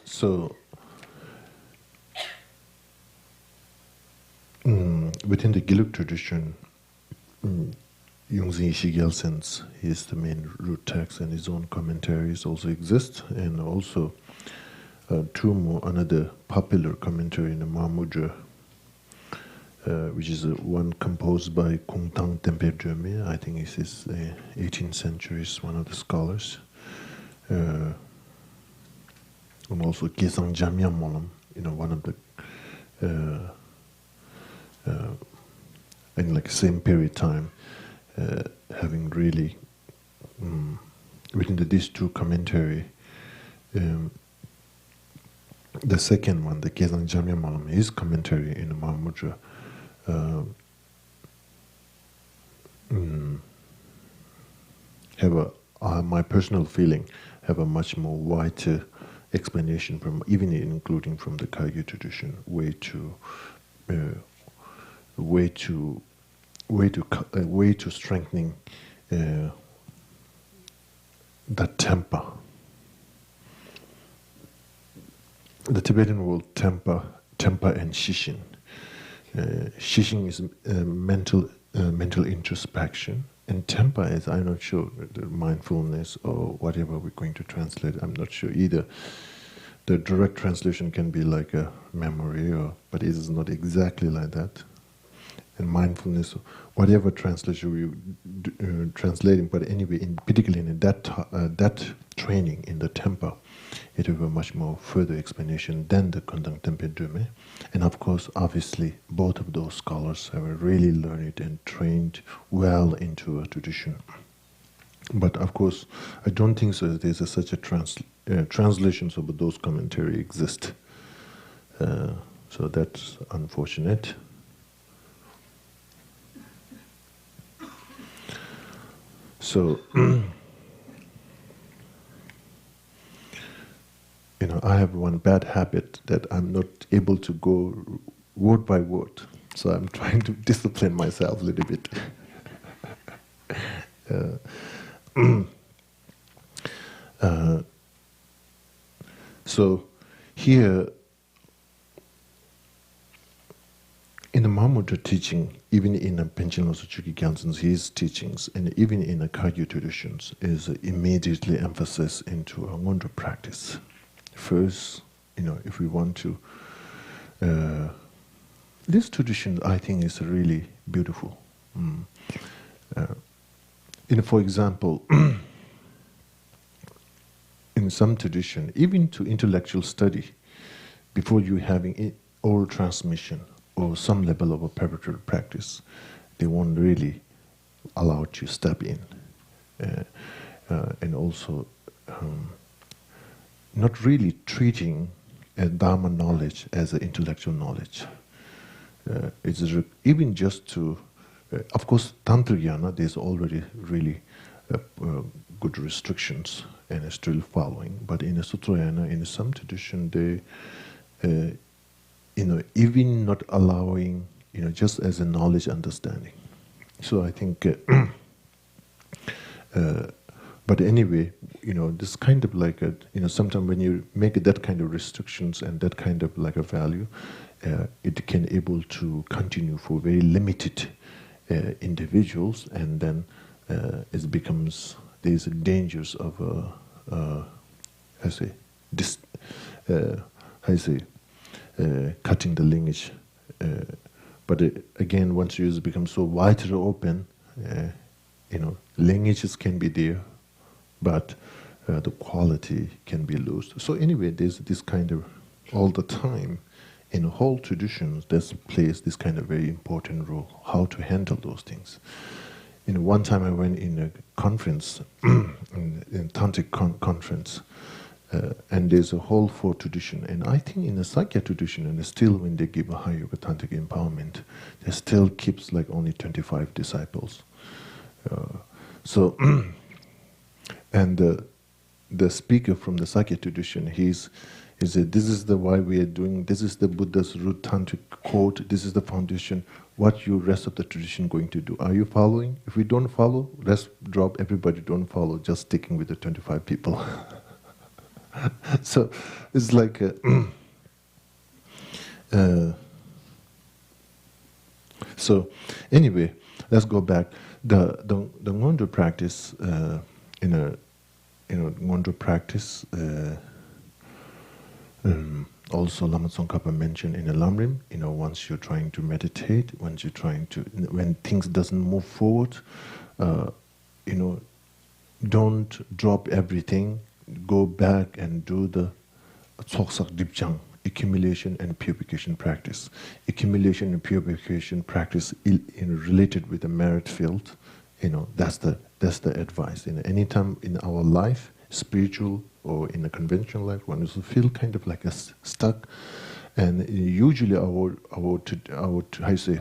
So, within the Giluk tradition, Yangsi Shigyalsen's, he is the main root text, and his own commentaries also exist, and also two more, another popular commentary in the Mahamudra, which is one composed by Kungtang Tempe Döme. I think this is 18th century, is one of the scholars. And also Gesang Jamya Molam, one of the in like same period time, having really within these two commentary. The second one, the Gesang Jamya Molam, his commentary in the Mahamudra, have my personal feeling, have a much more wider explanation from, even including from the Kagyu tradition, way to strengthening that temper. The Tibetan word temper and shishin. Shishin is mental introspection, and temper is, I'm not sure, the mindfulness or whatever we're going to translate. I'm not sure either. The direct translation can be like a memory, but it is not exactly like that. And mindfulness, whatever translation we're translating, but anyway, particularly in that training in the temper, it will have a much more further explanation than the Kundang Tempe Döme. And of course, obviously, both of those scholars have really learned and trained well into a tradition. But of course, I don't think so. There's such a translations of those commentary exist. So that's unfortunate. So, I have one bad habit that I'm not able to go word by word. So I'm trying to discipline myself a little bit. So here, in the Mahamudra teaching, even in the Panchen Losang Chökyi Gyaltsen's his teachings, and even in the Kagyu traditions, is immediately emphasis into a Ngondro practice. First, if we want to, this tradition I think is really beautiful. For example, in some tradition, even to intellectual study, before you having oral transmission or some level of a preparatory practice, they won't really allow you to step in, and also not really treating Dharma knowledge as an intellectual knowledge. It's even just to, of course, Tantra Jnana, there's already really good restrictions and is still following. But in a Sutra Jnana, in some tradition, they, even not allowing, just as a knowledge understanding. So I think, but anyway, this kind of like a, sometimes when you make that kind of restrictions and that kind of like a value, it can able to continue for very limited individuals, and then it becomes, there's dangers of cutting the lineage. But again, once you become so wide open, lineages can be there, but the quality can be lost. So anyway, there's this kind of, all the time, in whole traditions, there's plays this kind of very important role, how to handle those things. One time I went in a conference, in Tantric conference, and there's a whole four tradition. And I think in the Sakya tradition, and still when they give a high yoga tantric empowerment, they still keeps like only 25 disciples. And the speaker from the Sakya tradition, he said, this is the why we are doing, this is the Buddha's root tantric quote, this is the foundation, what you rest of the tradition going to do. Are you following? If we don't follow, let's drop everybody, don't follow, just sticking with the 25 people. So it's like so anyway, let's go back. The Ngondo practice in a Ngondo practice. Also, Lama Tsongkhapa mentioned in the Lamrim, once you're trying to meditate, once you're trying to, when things doesn't move forward, don't drop everything. Go back and do the Tsoksak Dipchang, accumulation and purification practice. Accumulation and purification practice related with the merit field. That's the advice. Anytime in our life, spiritual or in a conventional life, one is feel kind of like stuck, and usually our how you say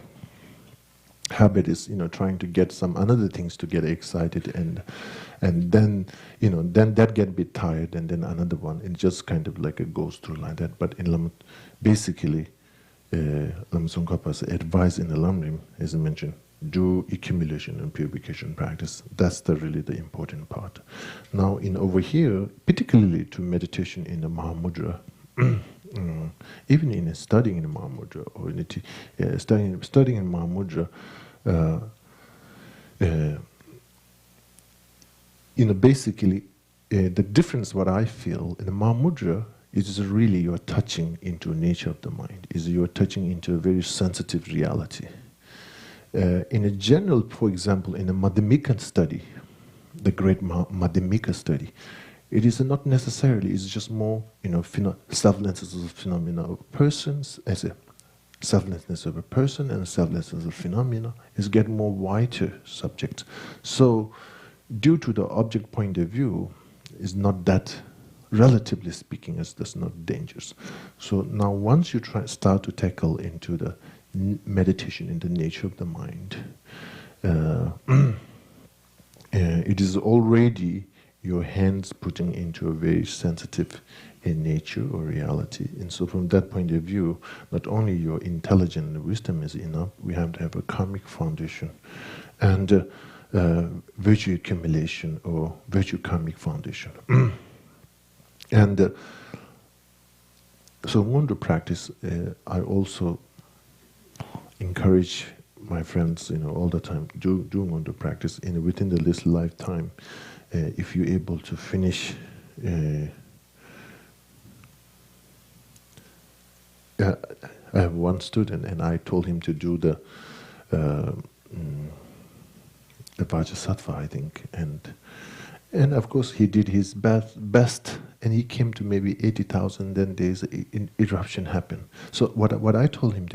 habit is trying to get some another things to get excited, and then then that get a bit tired, and then another one. It just kind of like it goes through like that. But in basically, Lama Tsongkhapa's advice in the Lamrim, as I mentioned, do accumulation and purification practice. That's really the important part. Now, over here, particularly to meditation in the Mahamudra, even in studying in the Mahamudra or in studying in Mahamudra, basically, the difference what I feel in the Mahamudra is really you're touching into nature of the mind. Is you're touching into a very sensitive reality. In a general, for example, in a Madhyamika study, the great Madhyamika study, it is not necessarily, it's just more, selflessness of phenomena of persons, as a selflessness of a person and selflessness of phenomena is get more wider subject. So, due to the object point of view, is not that, relatively speaking, that's not dangerous. So now once you start to tackle into the meditation in the nature of the mind, it is already your hands putting into a very sensitive nature or reality. And so from that point of view, not only your intelligence and wisdom is enough, we have to have a karmic foundation and virtue accumulation or virtue karmic foundation. And so Ngondo practice, I also encourage my friends, all the time, do Ngondo practice within this lifetime. If you're able to finish, I have one student, and I told him to do the Vajrasattva, I think, and of course he did his best, and he came to maybe 80,000. Then there's an eruption happened. So what I told him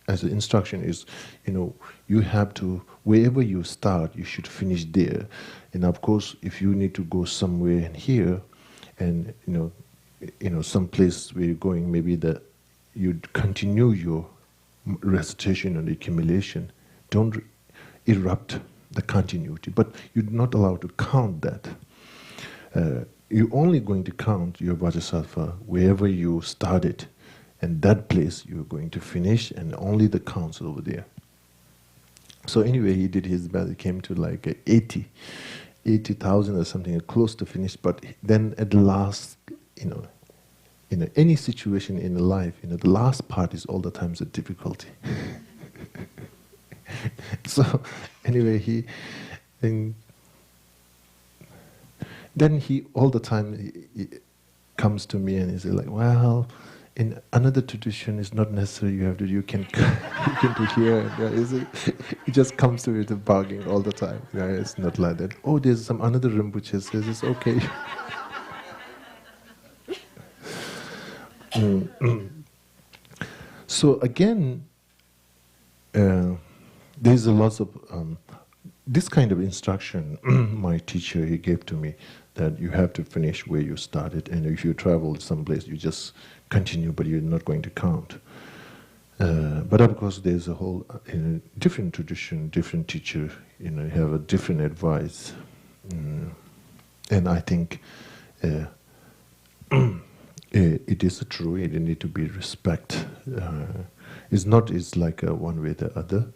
as an instruction is, you have to, wherever you start, you should finish there. And of course, if you need to go somewhere in here, and some place where you're going, maybe you continue your recitation and accumulation. Don't erupt the continuity, but you're not allowed to count that. You're only going to count your Vajrasattva wherever you started, and that place you're going to finish, and only the counts over there. So anyway, he did his best. It came to like 80,000 or something, close to finish. But then at the last, in any situation in life, the last part is all the times a difficulty. So anyway, then he all the time he comes to me and he says like, well, in another tradition, it's not necessary you can do here. It just comes to me with the bargaining all the time. It's not like that. Oh, there's some another Rinpoche says it's okay. So again, there's a lot of this kind of instruction. My teacher, he gave to me that you have to finish where you started, and if you travel someplace, you just continue, but you're not going to count. But of course, there's a whole different tradition, different teacher. Have a different advice, and I think it is true. It need to be respect. It's not. It's like one way or the other.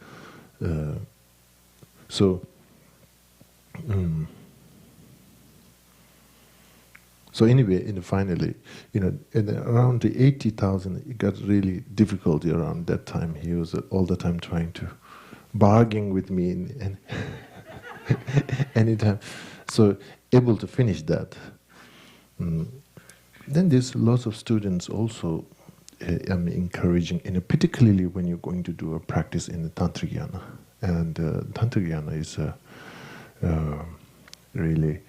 So So anyway, finally, in around the 80,000, it got really difficult around that time. He was all the time trying to bargain with me and anytime. So able to finish that. Then there's lots of students also I'm encouraging, particularly when you're going to do a practice in the Tantrigyana. And Tantrigyana is really,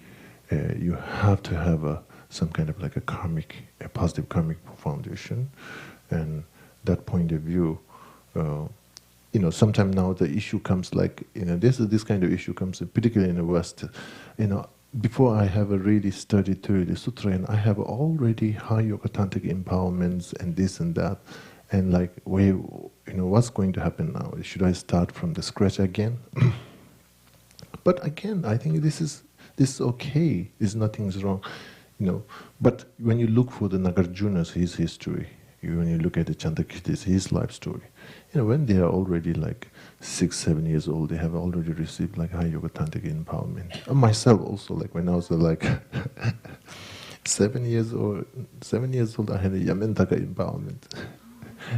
you have to have some kind of like a positive karmic foundation. And that point of view, sometimes now the issue comes like, this kind of issue comes, particularly in the West, before I have really studied thoroughly Sutra, and I have already high yoga tantric empowerments and this and that, and like, what's going to happen now? Should I start from the scratch again? But again, I think this is okay. There's nothing's wrong, But when you look for the Nagarjuna's, his history, when you look at the Chandrakirti's, his life story, when they are already like 6-7 years old, they have already received like high yoga tantric empowerment. And myself also, like when I was like 7 years old, I had a Yamentaka empowerment.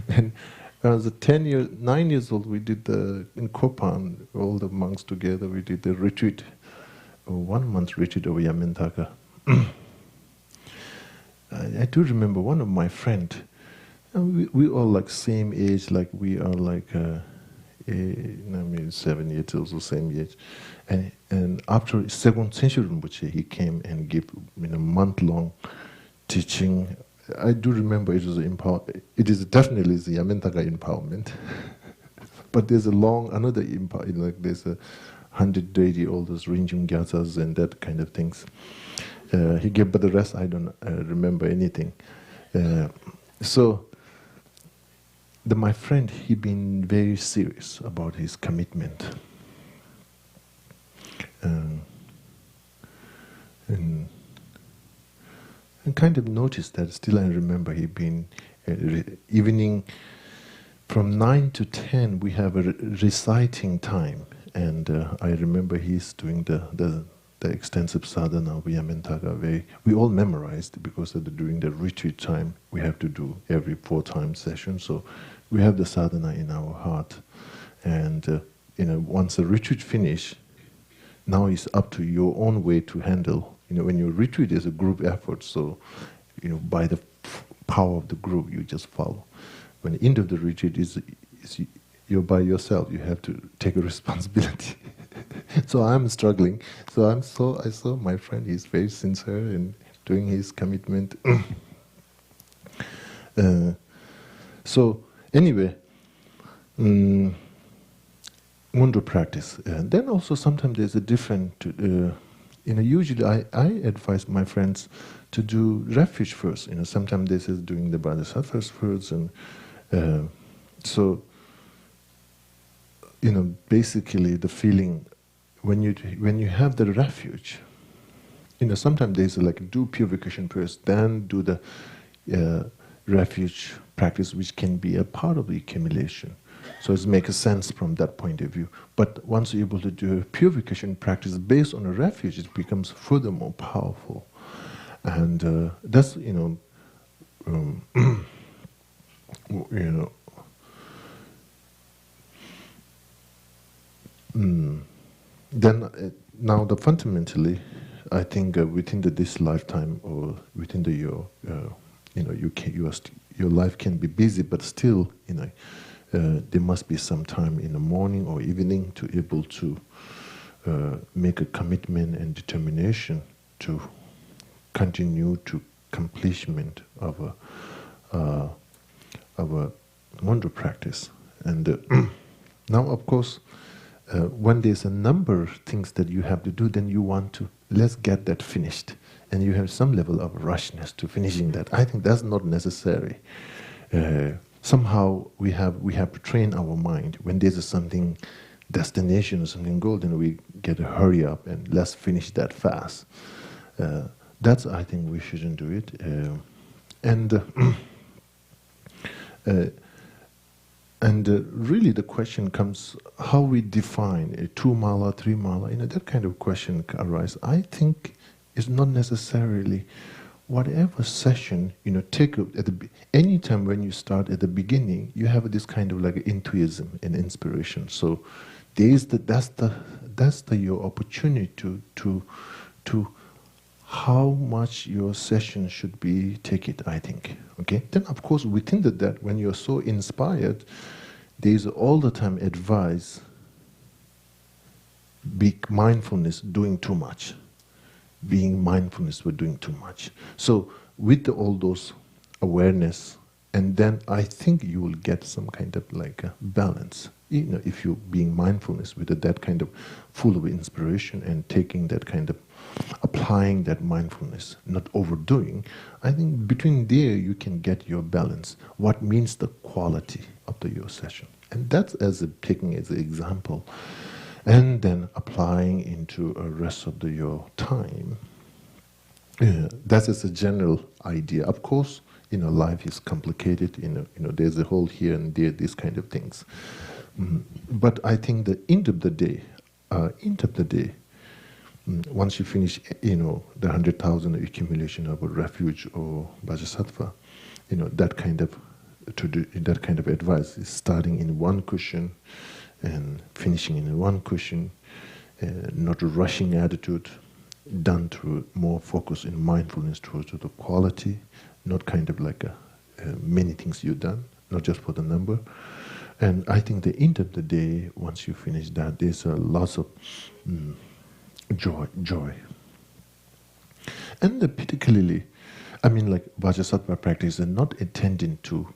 And when I was 9 years old, we did in Kopan, all the monks together, we did the retreat, a 1 month retreat over Yamentaka. I do remember one of my friends. We all like same age, like we are like 7 years old, same age. And after second Senshu Rinpoche, he came and gave a month-long teaching. I do remember it is definitely the Yamentaka empowerment. But there's another empowerment, like there's 100 all those Rinjung Gyaltsas and that kind of things. He gave, but the rest I don't remember anything. My friend, he been very serious about his commitment. And kind of noticed that, still I remember he been, evening from 9 to 10, we have a reciting time. And I remember he's doing the extensive sadhana of Yamentaka. We all memorized, because during the retreat time, we have to do every 4-time session. So we have the sadhana in our heart. And once the retreat finish, now it's up to your own way to handle. When you retreat, is a group effort. So, by the power of the group, you just follow. When the end of the retreat is you're by yourself, you have to take a responsibility. So I'm struggling. So I saw my friend, he's very sincere in doing his commitment. So anyway, Mudra practice. And then also sometimes there's a different, usually I advise my friends to do refuge first. Sometimes this is doing the bodhisattvas first, and basically the feeling when you have the refuge, sometimes there's like do purification first, then do the refuge practice, which can be a part of the accumulation. So it makes sense from that point of view. But once you're able to do a purification practice based on a refuge, it becomes further more powerful. And that's, then now fundamentally, I think within this lifetime or within your life can be busy, but still, there must be some time in the morning or evening to able to make a commitment and determination to continue to completion of a Mudra practice. And now, of course, when there's a number of things that you have to do, then you want to, let's get that finished. And you have some level of rushness to finishing that. I think that's not necessary. Somehow we have to train our mind. When there's something, destination or something goal, then we get to hurry up and let's finish that fast. That's, I think we shouldn't do it. And really the question comes, how we define a 2 mala, 3 mala, that kind of question arises. I think it's not necessarily whatever session, take any time when you start at the beginning, you have this kind of like enthusiasm and inspiration. So that's the your opportunity to how much your session should be, take it, I think. Okay? Then of course within that, when you're so inspired, there's all the time advice, be mindfulness, doing too much. Being mindfulness, we're doing too much. So with all those awareness, and then I think you will get some kind of like a balance. If you're being mindfulness with that kind of full of inspiration and taking that kind of, applying that mindfulness, not overdoing, I think between there you can get your balance. What means the quality of your session. And that's taking as an example. And then applying into a rest of your time. That is a general idea. Of course, life is complicated. There's a whole here and there, these kind of things. But I think the end of the day, once you finish, the 100,000 accumulation of a refuge or bodhisattva, that kind of advice is starting in one cushion and finishing in one cushion, not a rushing attitude, done through more focus in mindfulness towards the quality, not kind of like many things you've done, not just for the number. And I think the end of the day, once you finish that, there's a lot of joy. And particularly, like Vajrasattva practice is not intending to,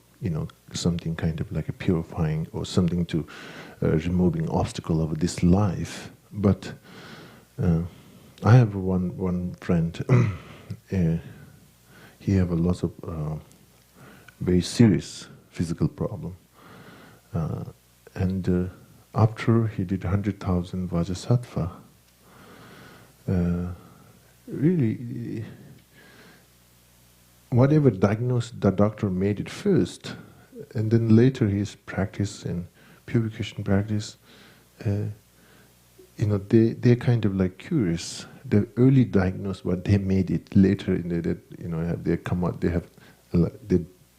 something kind of like a purifying or something to removing obstacle of this life. But I have one friend, he have a lot of very serious physical problem. And after he did 100,000 Vajrasattva, really, whatever diagnosis the doctor made it first, and then later his practice and purification practice, they're kind of like curious. The early diagnosis, but they made it later in that, they come out, they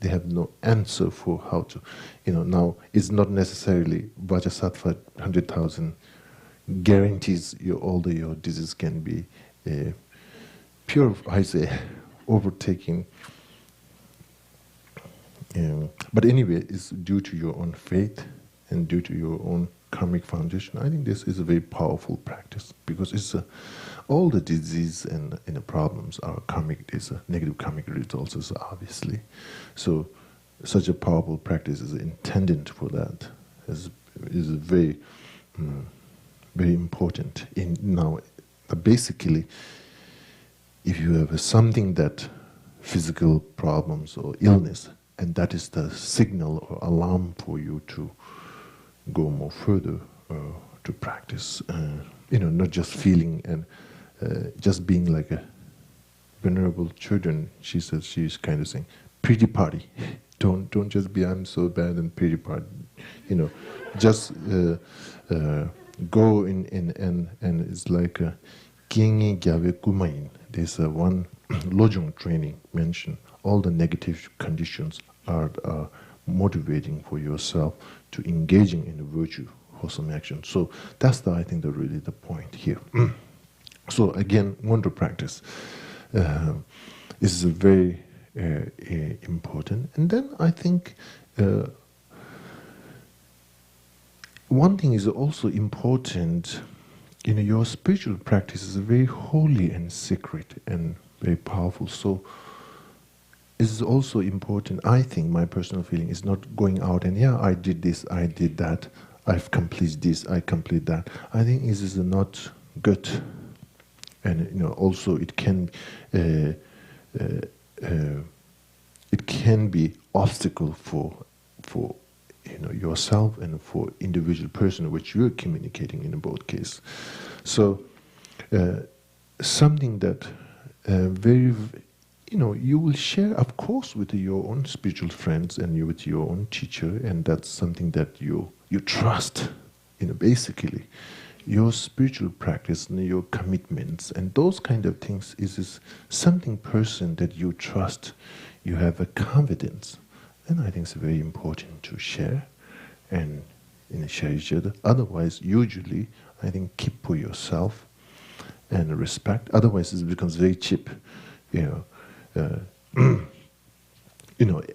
have no answer for how to, now it's not necessarily Vajrasattva 100,000 guarantees all your disease can be pure, I say, overtaking. But anyway, it's due to your own faith and due to your own karmic foundation. I think this is a very powerful practice because it's all the disease and the problems are karmic. There's a negative karmic results, obviously. So such a powerful practice is intended for that. Is very very important. Now, basically, if you have something that physical problems or illness, and that is the signal or alarm for you to go more further to practice. Not just feeling and just being like a venerable children. She says, she's kind of saying, pretty party. Don't just be, I'm so bad and pretty party. Just go in and it's like Kiengi Gyave Kumain. There's one Lojong training mentioned. All the negative conditions are motivating for yourself to engaging in the virtue, wholesome action. So that's I think really the point here. So again, wonder practice is very important. And then I think one thing is also important. Your spiritual practice is very holy and sacred and very powerful. So it's also important, I think, my personal feeling is not going out and, I did this, I did that, I've completed this, I complete that. I think this is not good. And, also it can be obstacle for yourself and for individual person which you're communicating in both cases. So something that very, you will share, of course, with your own spiritual friends and with your own teacher, and that's something that you trust, basically. your spiritual practice and your commitments and those kind of things is something person that you trust, you have a confidence, then I think it's very important to share and share each other. Otherwise, usually, I think keep for yourself and respect. Otherwise, it becomes very cheap, you know.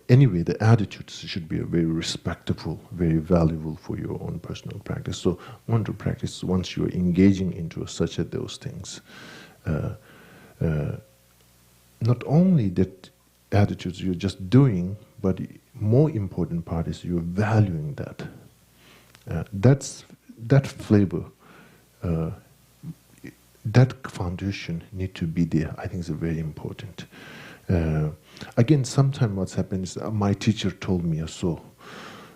Anyway, the attitudes should be very respectful, very valuable for your own personal practice. So, want to practice once you're engaging into such as those things. Not only that attitudes you're just doing, but more important part is you're valuing that. That flavor, that foundation need to be there. I think it's very important. Again, sometimes what's happened is my teacher told me so,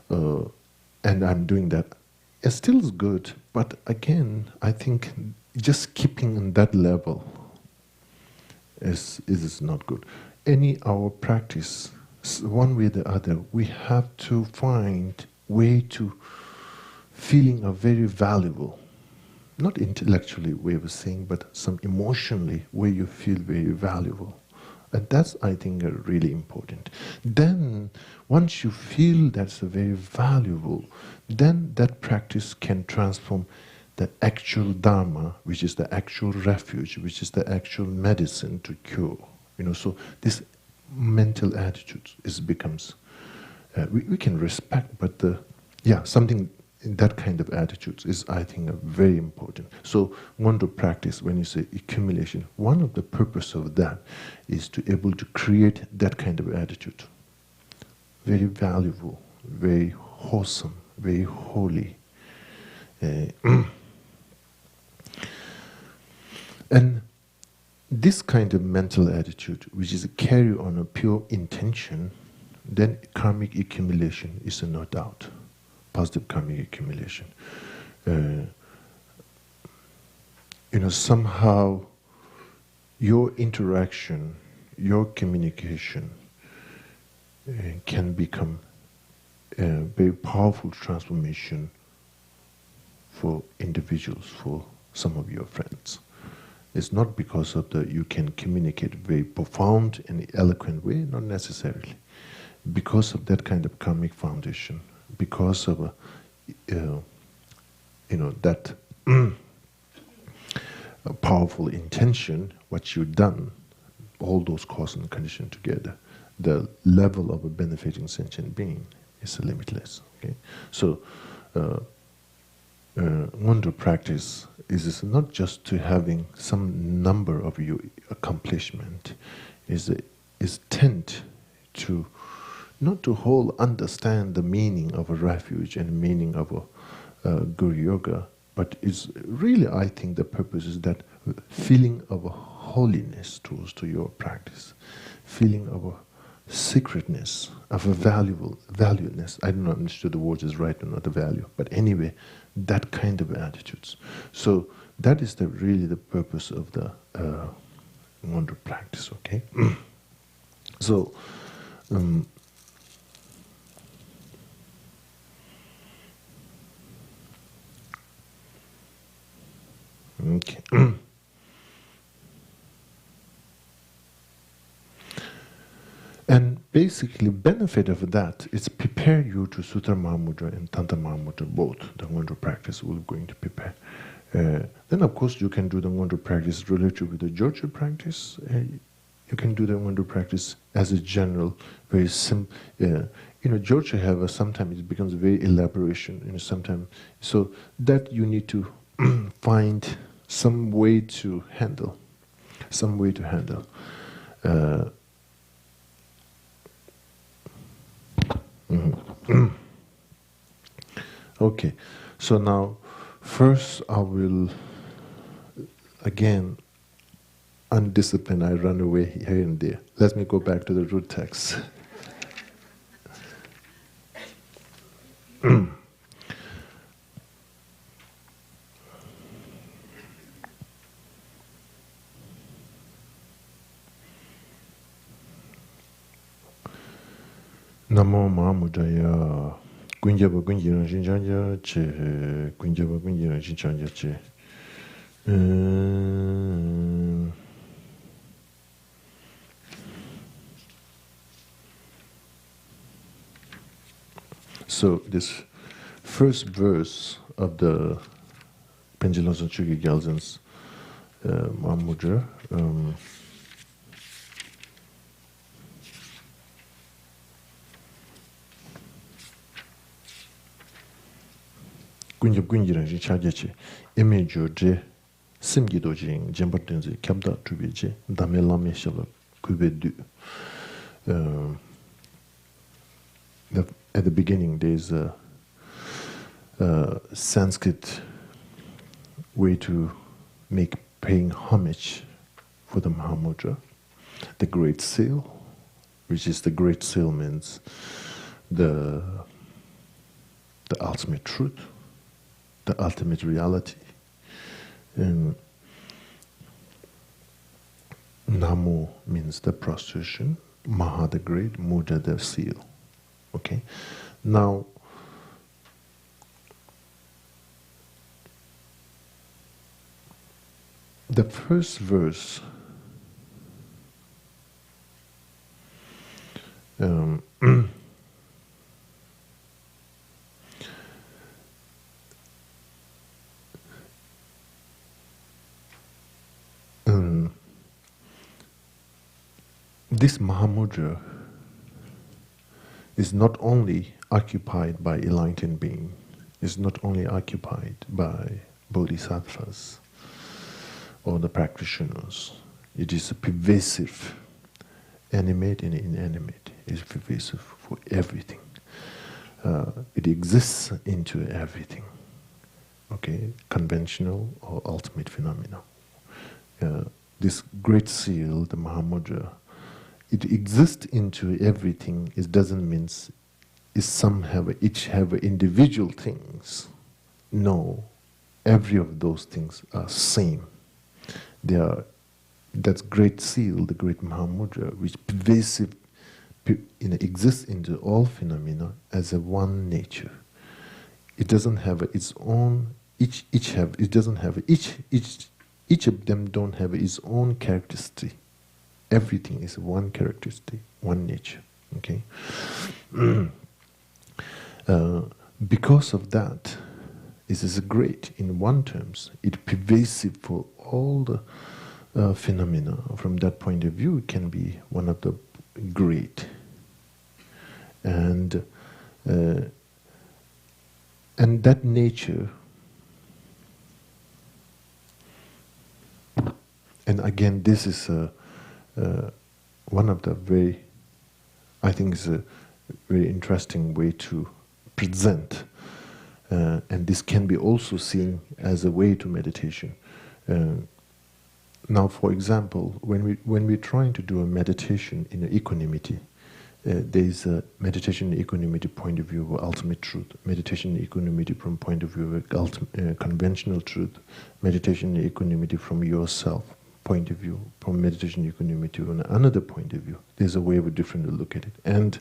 and I'm doing that. It still is good, but again, I think just keeping on that level is not good. Our practice, one way or the other, we have to find way to feeling a very valuable, not intellectually way of saying, but some emotionally where you feel very valuable. And that's, I think, really important. Then, once you feel that's very valuable, then that practice can transform the actual Dharma, which is the actual refuge, which is the actual medicine to cure. So this mental attitude becomes, we can respect, but something in that kind of attitudes is, I think, very important. So, want to practice, when you say accumulation, one of the purpose of that is to able to create that kind of attitude. Very valuable, very wholesome, very holy. And this kind of mental attitude, which is a carry on a pure intention, then karmic accumulation is no doubt. Positive karmic accumulation. Somehow your interaction, your communication can become a very powerful transformation for individuals, for some of your friends. It's not because of you can communicate very profound and eloquent way, not necessarily. Because of that kind of karmic foundation, because of that powerful intention, what you've done, all those cause and condition together, the level of a benefiting sentient being is limitless. Okay, so wonder practice is not just to having some number of your accomplishment, is tend to not to whole understand the meaning of a refuge and the meaning of a Guru Yoga, but it's really, I think, the purpose is that feeling of a holiness to your practice, feeling of a secretness, of a valuedness. I don't know if the word is right or not, the value, but anyway, that kind of attitudes. So that is really the purpose of the wonder practice. Okay, so. Okay. And basically, benefit of that is prepare you to Sutra Mahamudra and Tantra Mahamudra both. The wonder practice will going to prepare. Then, of course, you can do the wonder practice related with the Jyotir practice. You can do the wonder practice as a general, very simple. Jyotir have sometimes it becomes very elaboration. Sometimes so that you need to find some way to handle. Okay, so now first I will again undisciplined. I run away here and there. Let me go back to the root text. Namo Mahamudraya Kunjaba kunjiran shinchanja che, kunjaba kunjiran shinchanja che. So this first verse of the Pendulum Chugi Gyaltsen's Mahamudra, Kunjab kunjiran shinchanja che, eme jo je, simgi dojing, jembar tenzi, kyabda tubi je, dame lame shala kube du. At the beginning, there's a Sanskrit way to make paying homage for the Mahamudra. The Great Seal, which is the Great Seal means the ultimate truth, the ultimate reality. And Namo means the prostration, Maha the Great, Mudra the Seal. Okay, now the first verse this Mahamudra is not only occupied by enlightened being, is not only occupied by bodhisattvas or the practitioners. It is a pervasive, animate and inanimate. It is pervasive for everything. It exists into everything. Okay, conventional or ultimate phenomena. This great seal, the Mahamudra, it exists into everything. It doesn't mean each have individual things. No, every of those things are same. They are, that's great seal, the great Mahamudra, which pervasive, exists into all phenomena as a one nature. It doesn't have its own. Each of them don't have its own characteristic. Everything is one characteristic, one nature. Okay. Because of that, this is great in one terms. It's pervasive for all the phenomena. From that point of view, it can be one of the great. And that nature, and again, this is one of the very, I think, is a very interesting way to present, and this can be also seen as a way to meditation. Now, for example, when we're trying to do a meditation in equanimity, there is a meditation in equanimity point of view of ultimate truth, meditation in equanimity from point of view of conventional truth, meditation in equanimity from yourself point of view, from meditation in equanimity from another point of view. There's a way of a different to look at it. And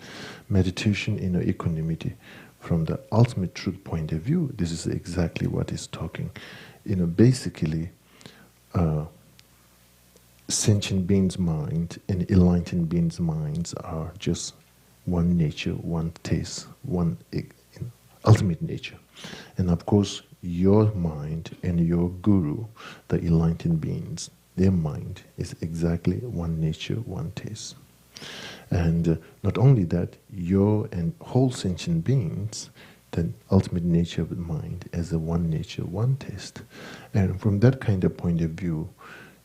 meditation in equanimity from the ultimate truth point of view, this is exactly what is talking. Basically, sentient beings' mind and enlightened beings' minds are just one nature, one taste, one ultimate nature. And of course, your mind and your guru, the enlightened beings, their mind is exactly one nature, one taste. And not only that, your and whole sentient beings, the ultimate nature of the mind as a one nature, one taste. And from that kind of point of view,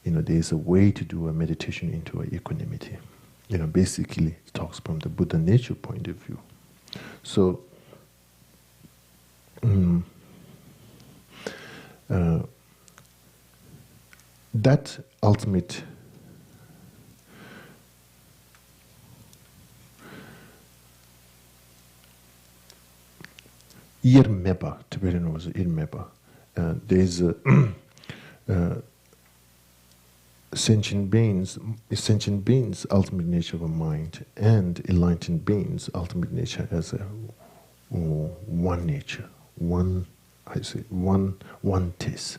there's a way to do a meditation into equanimity. Basically, it talks from the Buddha nature point of view. So, that ultimate irmeba, Tibetan was irmeba. There's a sentient beings, ultimate nature of a mind, and enlightened beings, ultimate nature as a or one nature, one, one taste.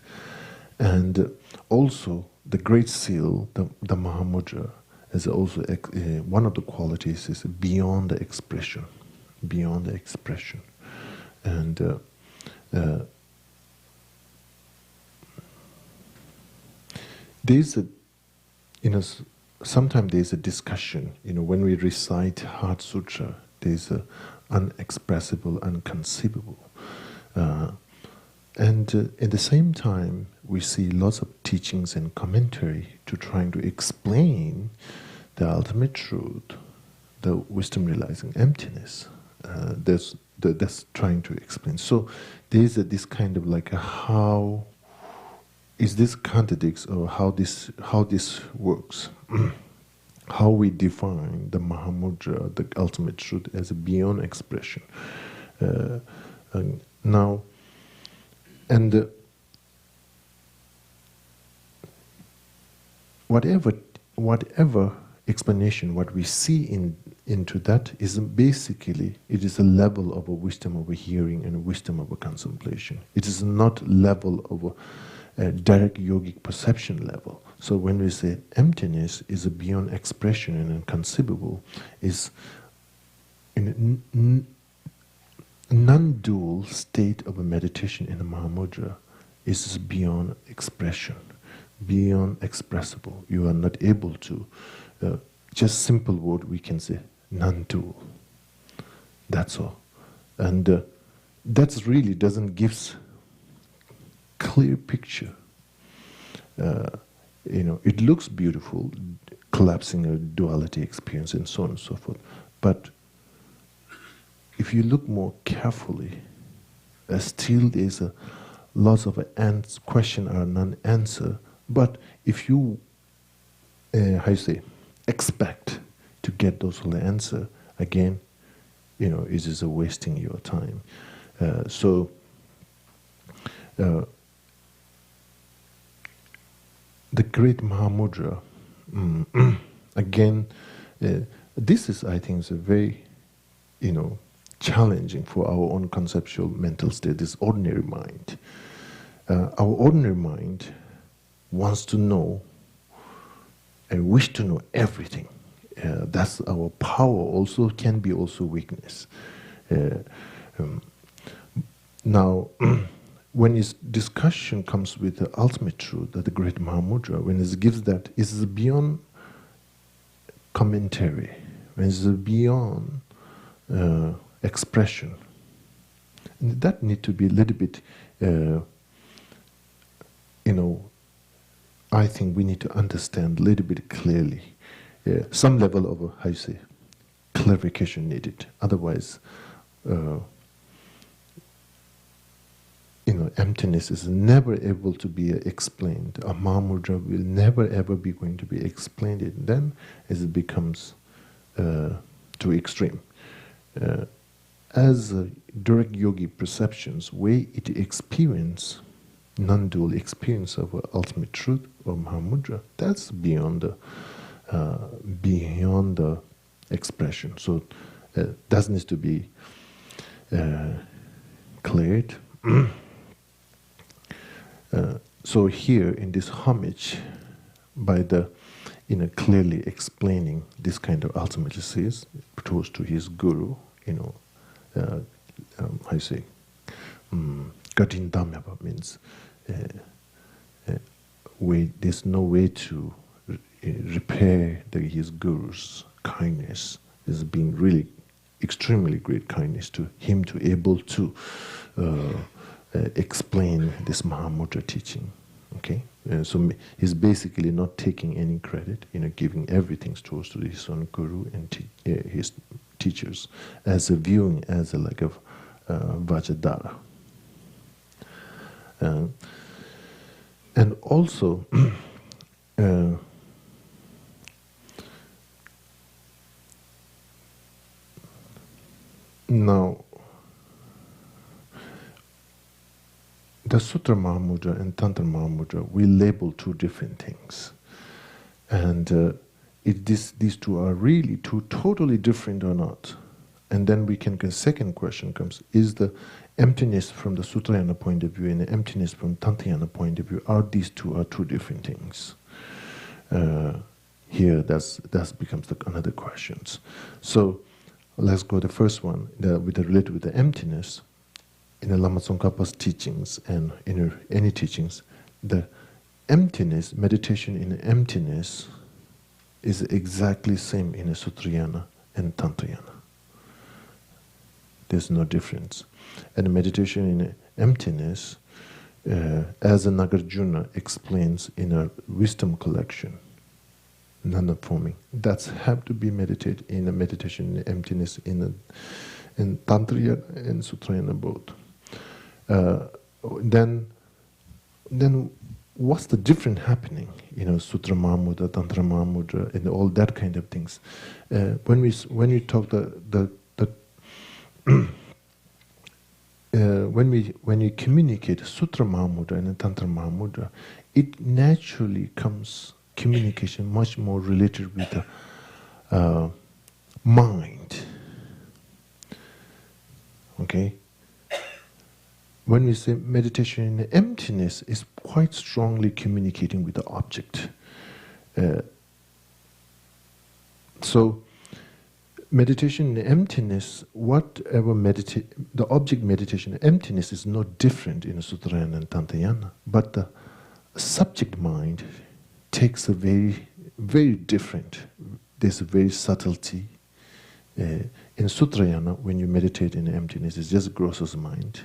And also the Great Seal, the Mahamudra, is also one of the qualities is beyond the expression, beyond the expression. And there's a, sometimes there's a discussion, when we recite Heart Sutra, there's a unexpressible, unconceivable. And at the same time, we see lots of teachings and commentary to trying to explain the ultimate truth, the wisdom realizing emptiness. That's trying to explain. So there's this kind of like how is this contradicts or how this works. How we define the Mahamudra, the ultimate truth, as a beyond expression. Now, and whatever explanation, what we see into that is basically, it is a level of a wisdom of a hearing and a wisdom of a contemplation. It is not level of a direct yogic perception level. So when we say emptiness is a beyond expression and inconceivable, is in a non-dual state of a meditation in the Mahamudra is beyond expression, beyond expressible. You are not able to, just simple word we can say, non-dual. That's all. And that's really doesn't give clear picture. It looks beautiful, collapsing a duality experience and so on and so forth. But if you look more carefully, still there's a lots of question or non-answer. But if you, expect to get those whole answer, again, it is a wasting your time. The great Mahamudra, again, this is, I think, is a very, challenging for our own conceptual mental state, this ordinary mind. Our ordinary mind wants to know and wish to know everything. That's our power, also can be also weakness. Now, when his discussion comes with the ultimate truth, that the great Mahamudra, when it gives that, it is beyond commentary, when it's beyond expression. And that need to be a little bit, I think we need to understand a little bit clearly. Some level of, clarification needed. Otherwise, emptiness is never able to be explained. A Mahamudra will never ever be going to be explained. Then, as it becomes too extreme, as direct yogi perceptions, way it experience non-dual experience of ultimate truth or Mahamudra, that's beyond the expression. So that needs to be cleared. So here in this homage, by the clearly explaining this kind of ultimately says towards to his guru, Gatindamyapa means there's no way to repair his guru's kindness. There's been really extremely great kindness to him to able to explain this Mahamudra teaching. Okay, so he's basically not taking any credit, giving everything towards to his own guru and his teachers, as a viewing as a like of Vajradhara. And also, now, the Sutra Mahamudra and Tantra Mahamudra, we label two different things. And these two are really two totally different or not. And then we can get second question comes, is the emptiness from the Sutrayana point of view and the emptiness from Tantayana point of view, are these two are two different things? Here, that becomes another questions. So let's go to the first one, related with the emptiness. In the Lama Tsongkhapa's teachings and in any teachings, the emptiness, meditation in emptiness, is exactly same in a Sutrayana and Tantayana. There's no difference. And meditation in emptiness, as Nagarjuna explains in a wisdom collection, none forming, that's have to be meditated in a meditation in emptiness in Tantriya and Sutrayana both. Then what's the difference happening? Sutra Mahamudra, Tantra Mahamudra, and all that kind of things. When we talk when you communicate Sutra Mahamudra and Tantra Mahamudra, it naturally comes communication much more related with the mind. Okay? When we say meditation in emptiness, is quite strongly communicating with the object. So, meditation in emptiness, the object meditation in emptiness is no different in Sutrayana and Tantayana, but the subject mind takes a very, very different, there's a very subtlety. In Sutrayana, when you meditate in emptiness, it's just gross mind.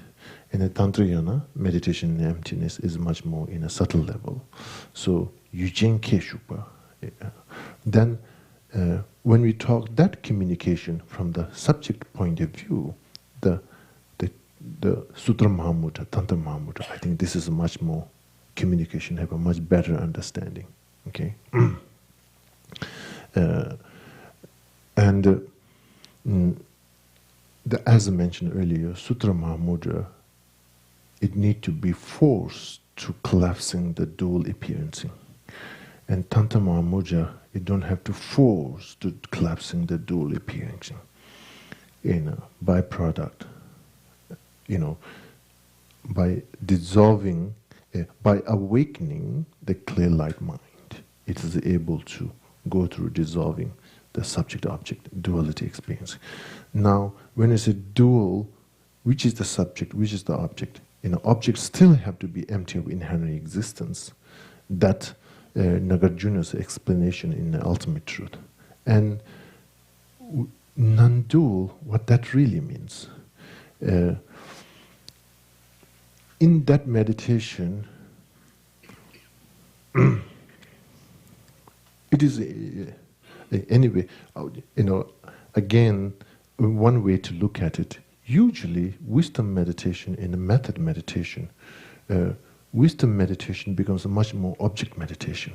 In a Tantrayana, meditation in emptiness is much more in a subtle level. So, Yujin Keshupa. Then, when we talk that communication from the subject point of view, the Sutra Mahamudra, Tantra Mahamudra, I think this is much more communication, have a much better understanding. Okay? As I mentioned earlier, Sutra Mahamudra, it need to be forced to collapsing the dual appearancing. And Tantra Mahamudra, you don't have to force to collapsing the dual appearancing. Byproduct, by dissolving, by awakening the clear light mind, it is able to go through dissolving the subject-object duality experience. Now, when it's a dual, which is the subject, which is the object? Objects still have to be empty of inherent existence. That Nagarjuna's explanation in the ultimate truth. And non-dual, what that really means. In that meditation, it is anyway. Again, one way to look at it. Usually, wisdom meditation in a method meditation, wisdom meditation becomes a much more object meditation.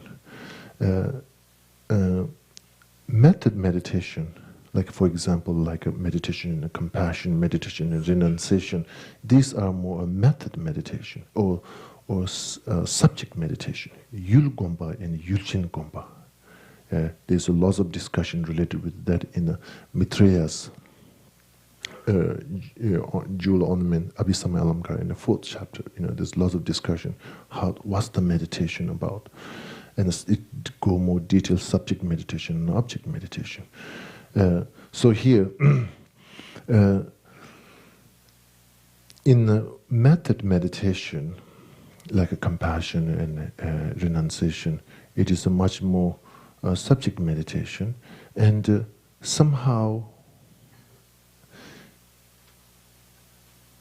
Method meditation, like for example, like a meditation in a compassion, meditation in renunciation, these are more a method meditation or subject meditation. Yul Gompa and Yulchin Gompa. There's a lot of discussion related with that in the Maitreya's jewel ornament, Abhisama Alamkara, in the 4th chapter. There's lots of discussion. What's the meditation about? And it go more detailed subject meditation and object meditation. So here, in the method meditation, like a compassion and renunciation, it is a much more subject meditation, and somehow.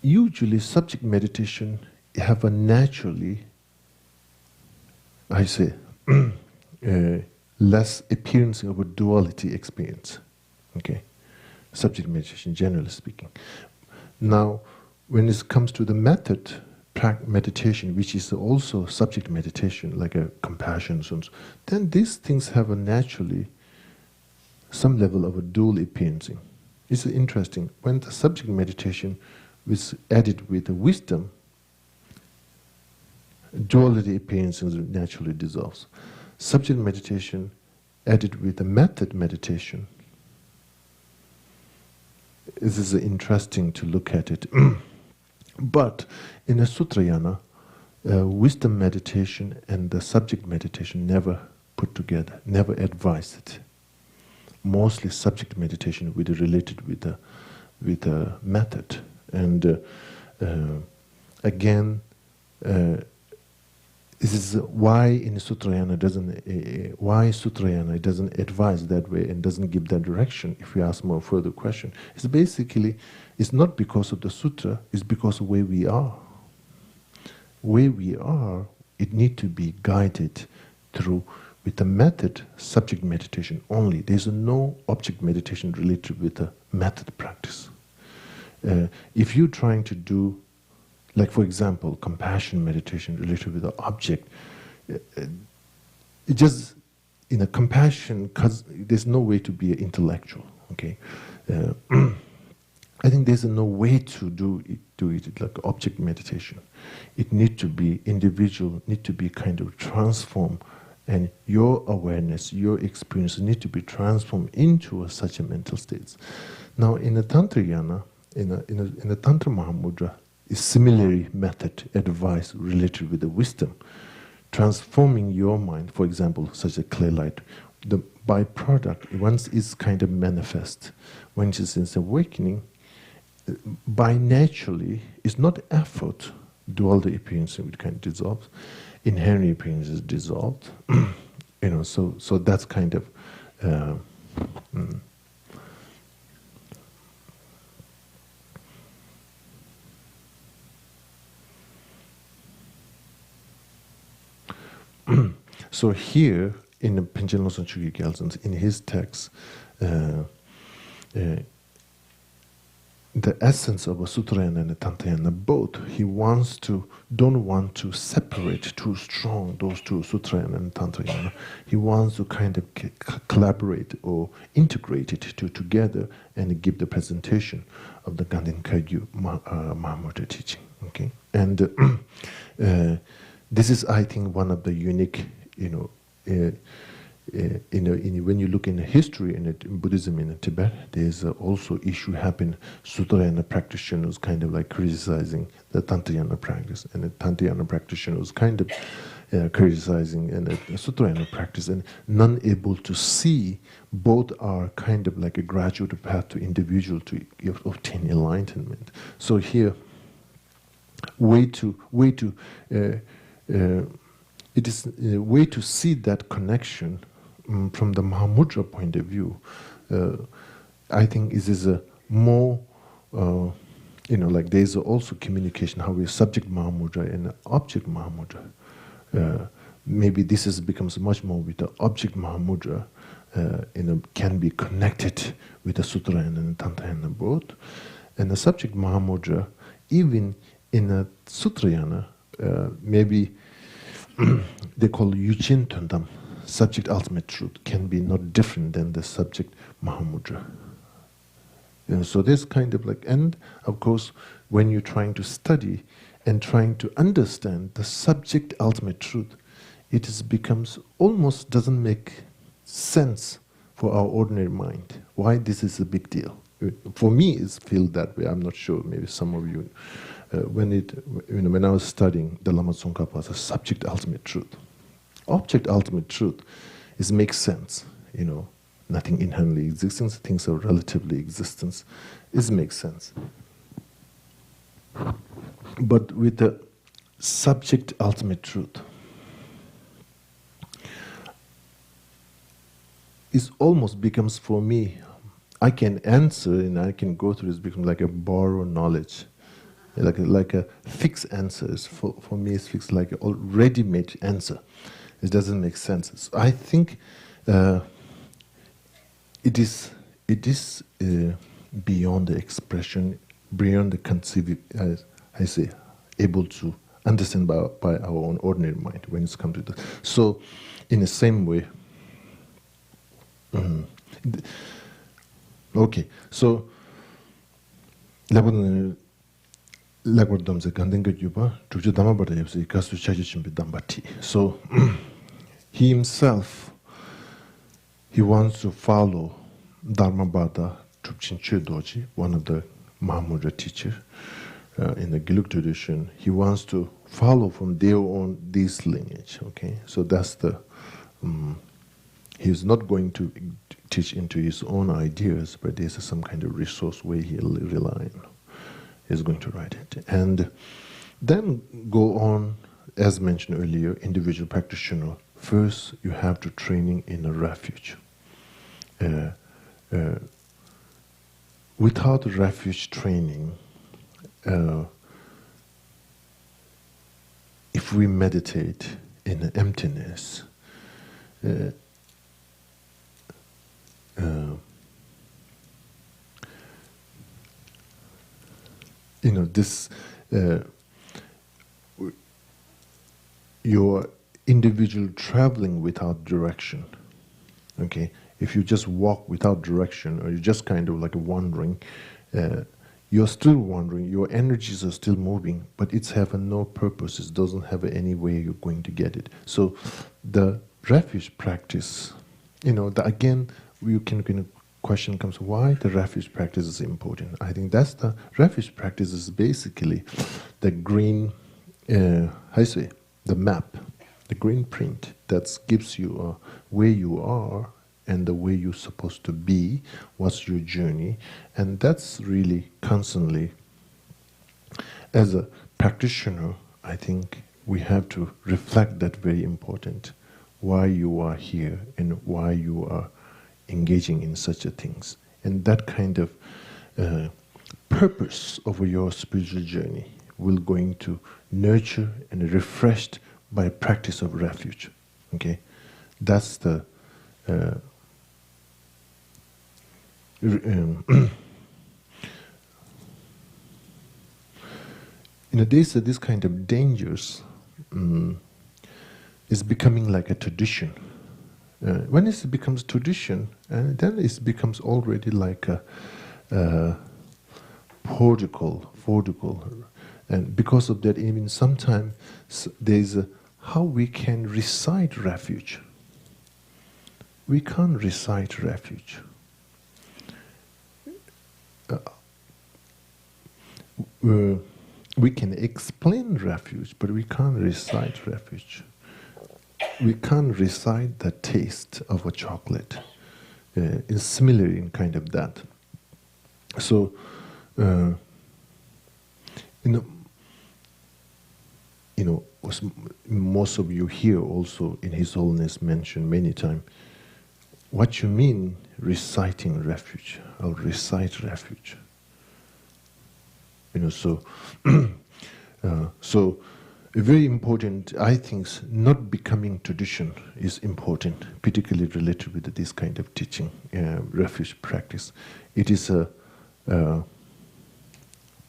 Usually, subject meditation have a naturally, I say, less appearance of a duality experience. Okay, subject meditation, generally speaking. Now, when it comes to the method meditation, which is also subject meditation, like a compassion, then these things have a naturally some level of a dual appearancing. It's interesting when the subject meditation was added with the wisdom, duality appearances naturally dissolves. Subject meditation added with the method meditation, this is interesting to look at it. But in a Sutrayana, wisdom meditation and the subject meditation never put together, never advised. Mostly subject meditation with related with a method, and again, this is why in Sutrayana doesn't advise that way and doesn't give that direction. If we ask more further question, it's basically it's not because of the sutra, it's because of where we are. Where we are, it need to be guided through with the method subject meditation only. There's no object meditation related with the method practice. If you're trying to do, like for example, compassion meditation related with the object, it just in a compassion, because there's no way to be an intellectual. Okay, I think there's no way to do it like object meditation. It need to be individual, need to be kind of transformed, and your awareness, your experience need to be transformed into such a mental states. Now, in a Tantrayana, in a Tantra Mahamudra, is similarly method advice related with the wisdom, transforming your mind. For example, such a clear light, the byproduct once is kind of manifest, when it is awakening. By naturally, it's not effort. Do all the appearances which kind of dissolves, inherent appearances dissolved. So that's kind of. So here in the Panchen Losang Chökyi Gyaltsang, in his text, the essence of a Sutrayana and a Tantrayana, both, he don't want to separate too strong those two, Sutrayana and Tantrayana. He wants to kind of collaborate or integrate it together and give the presentation of the Ganden Kagyu Mahamudra teaching. Okay, and this is, I think, one of the unique, when you look in the history in Buddhism in Tibet, there's also issue happen. Sutrayana practitioners kind of like criticizing the Tantrayana practice, and the Tantrayana practitioners kind of criticizing the Sutrayana practice, and none able to see both are kind of like a gradual path to individual to obtain enlightenment. So here, it is a way to see that connection from the Mahamudra point of view. I think it is a more, like there's also communication how we subject Mahamudra and object Mahamudra. Maybe this becomes much more with the object Mahamudra, can be connected with the Sutrayana and Tantrayana both. And the subject Mahamudra, even in a Sutrayana, maybe they call Yuchin Tundam, subject ultimate truth, can be not different than the subject Mahamudra. So there's kind of like, and of course, when you're trying to study and trying to understand the subject ultimate truth, becomes almost doesn't make sense for our ordinary mind. Why this is a big deal? For me, it feels that way. I'm not sure. Maybe some of you. When I was studying the Lama Tsongkhapa as a subject ultimate truth, object ultimate truth makes sense. Nothing inherently existence, things are relatively existence. It makes sense. But with the subject ultimate truth, it almost becomes for me. I can answer and I can go through this. Becomes like a borrowed knowledge. Like a fixed answer. For me, it's fixed like a ready-made answer. It doesn't make sense. So I think it is beyond the expression, beyond the conceiving, as I say, able to understand by our own ordinary mind when it's come to that. So, in the same way, okay. So, so he himself, he wants to follow Dharmabhata Trubchen Doji, one of the Mahamudra teachers in the Gelug tradition, he wants to follow from their own this lineage. Okay, so that's the he's not going to teach into his own ideas, but there's some kind of resource where he'll rely on. He's going to write it, and then go on, as mentioned earlier, individual practitioner. First, you have to training in a refuge. Without refuge training, if we meditate in emptiness, this your individual traveling without direction. Okay, if you just walk without direction, or you're just kind of like wandering, you're still wandering. Your energies are still moving, but it's having no purpose. It doesn't have any way you're going to get it. So, the refuge practice, again, question comes, why the refuge practice is important. I think that's the refuge practice is basically the green, the map, the green print that gives you where you are and the way you're supposed to be, what's your journey, and that's really constantly, as a practitioner, I think we have to reflect that very important, why you are here and why you are engaging in such a things, and that kind of purpose of your spiritual journey will going to nurture and refreshed by practice of refuge. Okay, that's the days of this kind of dangers is becoming like a tradition. When it becomes tradition, then it becomes already like a protocol, and because of that, even sometimes there's how we can recite refuge. We can't recite refuge. We can explain refuge, but we can't recite refuge. We can't recite the taste of a chocolate. It's similar in kind of that. So, most of you here also in His Holiness mentioned many times, what you mean reciting refuge, or recite refuge. So very important, I think, not becoming tradition is important, particularly related with this kind of teaching, refuge practice. It is a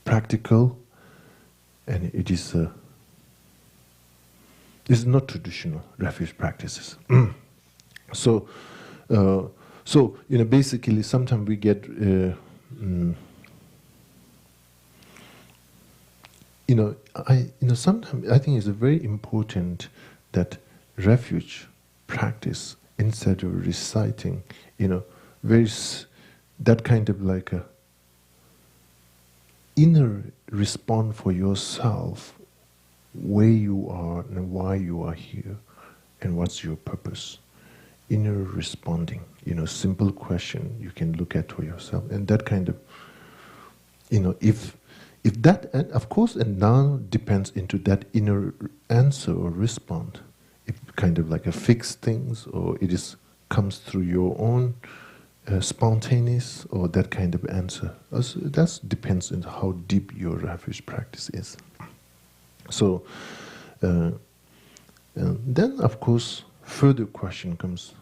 practical, and it is it's not traditional refuge practices. So basically, sometimes we get sometimes I think it's very important that refuge practice, instead of reciting, that kind of like a inner response for yourself, where you are and why you are here, and what's your purpose. Inner responding, simple question you can look at for yourself, and that kind of, if that, and of course, and now depends into that inner answer or respond. If kind of like a fixed things, or it is comes through your own spontaneous, or that kind of answer. Also, that depends on how deep your refuge practice is. So, then of course, further question comes: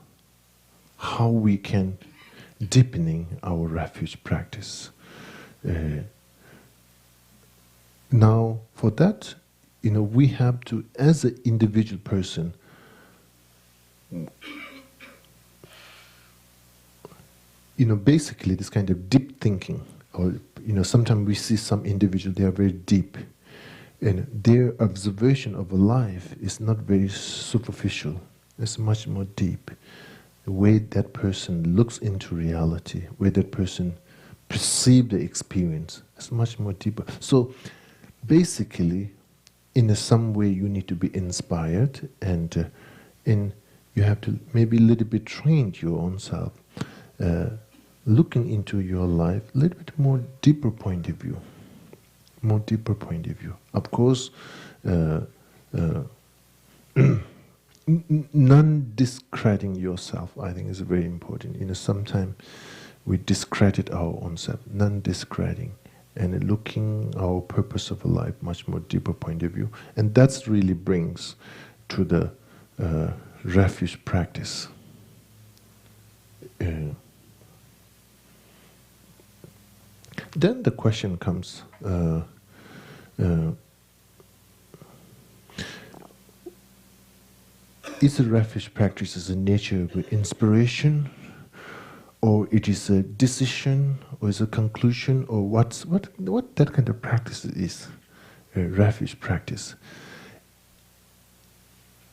how we can deepening our refuge practice. Now, for that, we have to, as an individual person, basically this kind of deep thinking, or, sometimes we see some individuals, they are very deep, and their observation of life is not very superficial, it's much more deep. The way that person looks into reality, where that person perceive the experience. It's much more deeper. So basically, in some way, you need to be inspired, and you have to maybe a little bit train your own self, looking into your life a little bit more deeper point of view, more deeper point of view. Of course, non-discrediting yourself, I think, is very important. Sometimes we discredit our own self, non-discrediting, and looking our purpose of life much more deeper point of view, and that's really brings to the refuge practice. Then the question comes. Is a refuge practice as a nature of inspiration, or it is a decision, or is a conclusion, or what that kind of practice is? A refuge practice.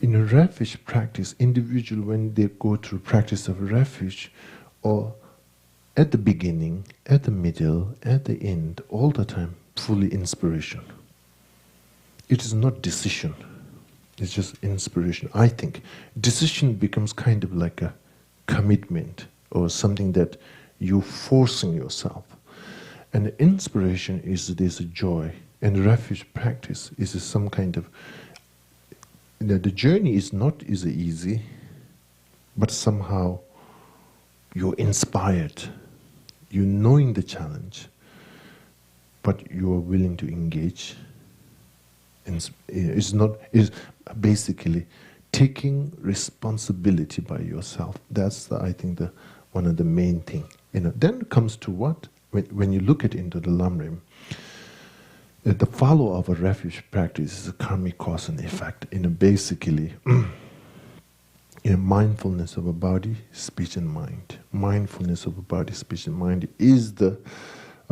In a refuge practice, individual, when they go through practice of refuge, or at the beginning, at the middle, at the end, all the time, fully inspiration. It is not decision. It's just inspiration. I think decision becomes kind of like a commitment or something that you're forcing yourself. And inspiration is this joy. And refuge practice is some kind of, the journey is not easy, but somehow you're inspired. You're knowing the challenge, but you're willing to engage. Is basically taking responsibility by yourself. That's I think one of the main thing. Then it comes to what when you look into the Lamrim, the follow of a refuge practice is a karmic cause and effect. Basically, mindfulness of a body, speech, and mind. Mindfulness of a body, speech, and mind is the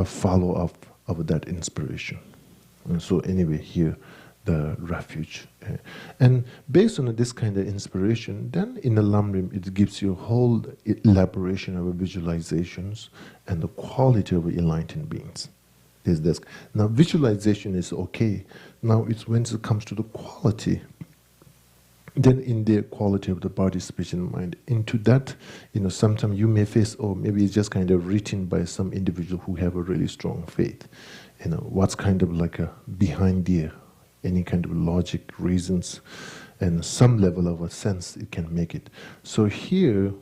follow of that inspiration. And so anyway, here the refuge. And based on this kind of inspiration, then in the Lamrim it gives you a whole elaboration of visualizations and the quality of enlightened beings. Now visualization is okay. Now it's when it comes to the quality, then in the quality of the body, speech, and mind, into that, sometimes you may face, maybe it's just kind of written by some individual who have a really strong faith. What's kind of like a behind there, any kind of logic, reasons, and some level of a sense it can make it. So here,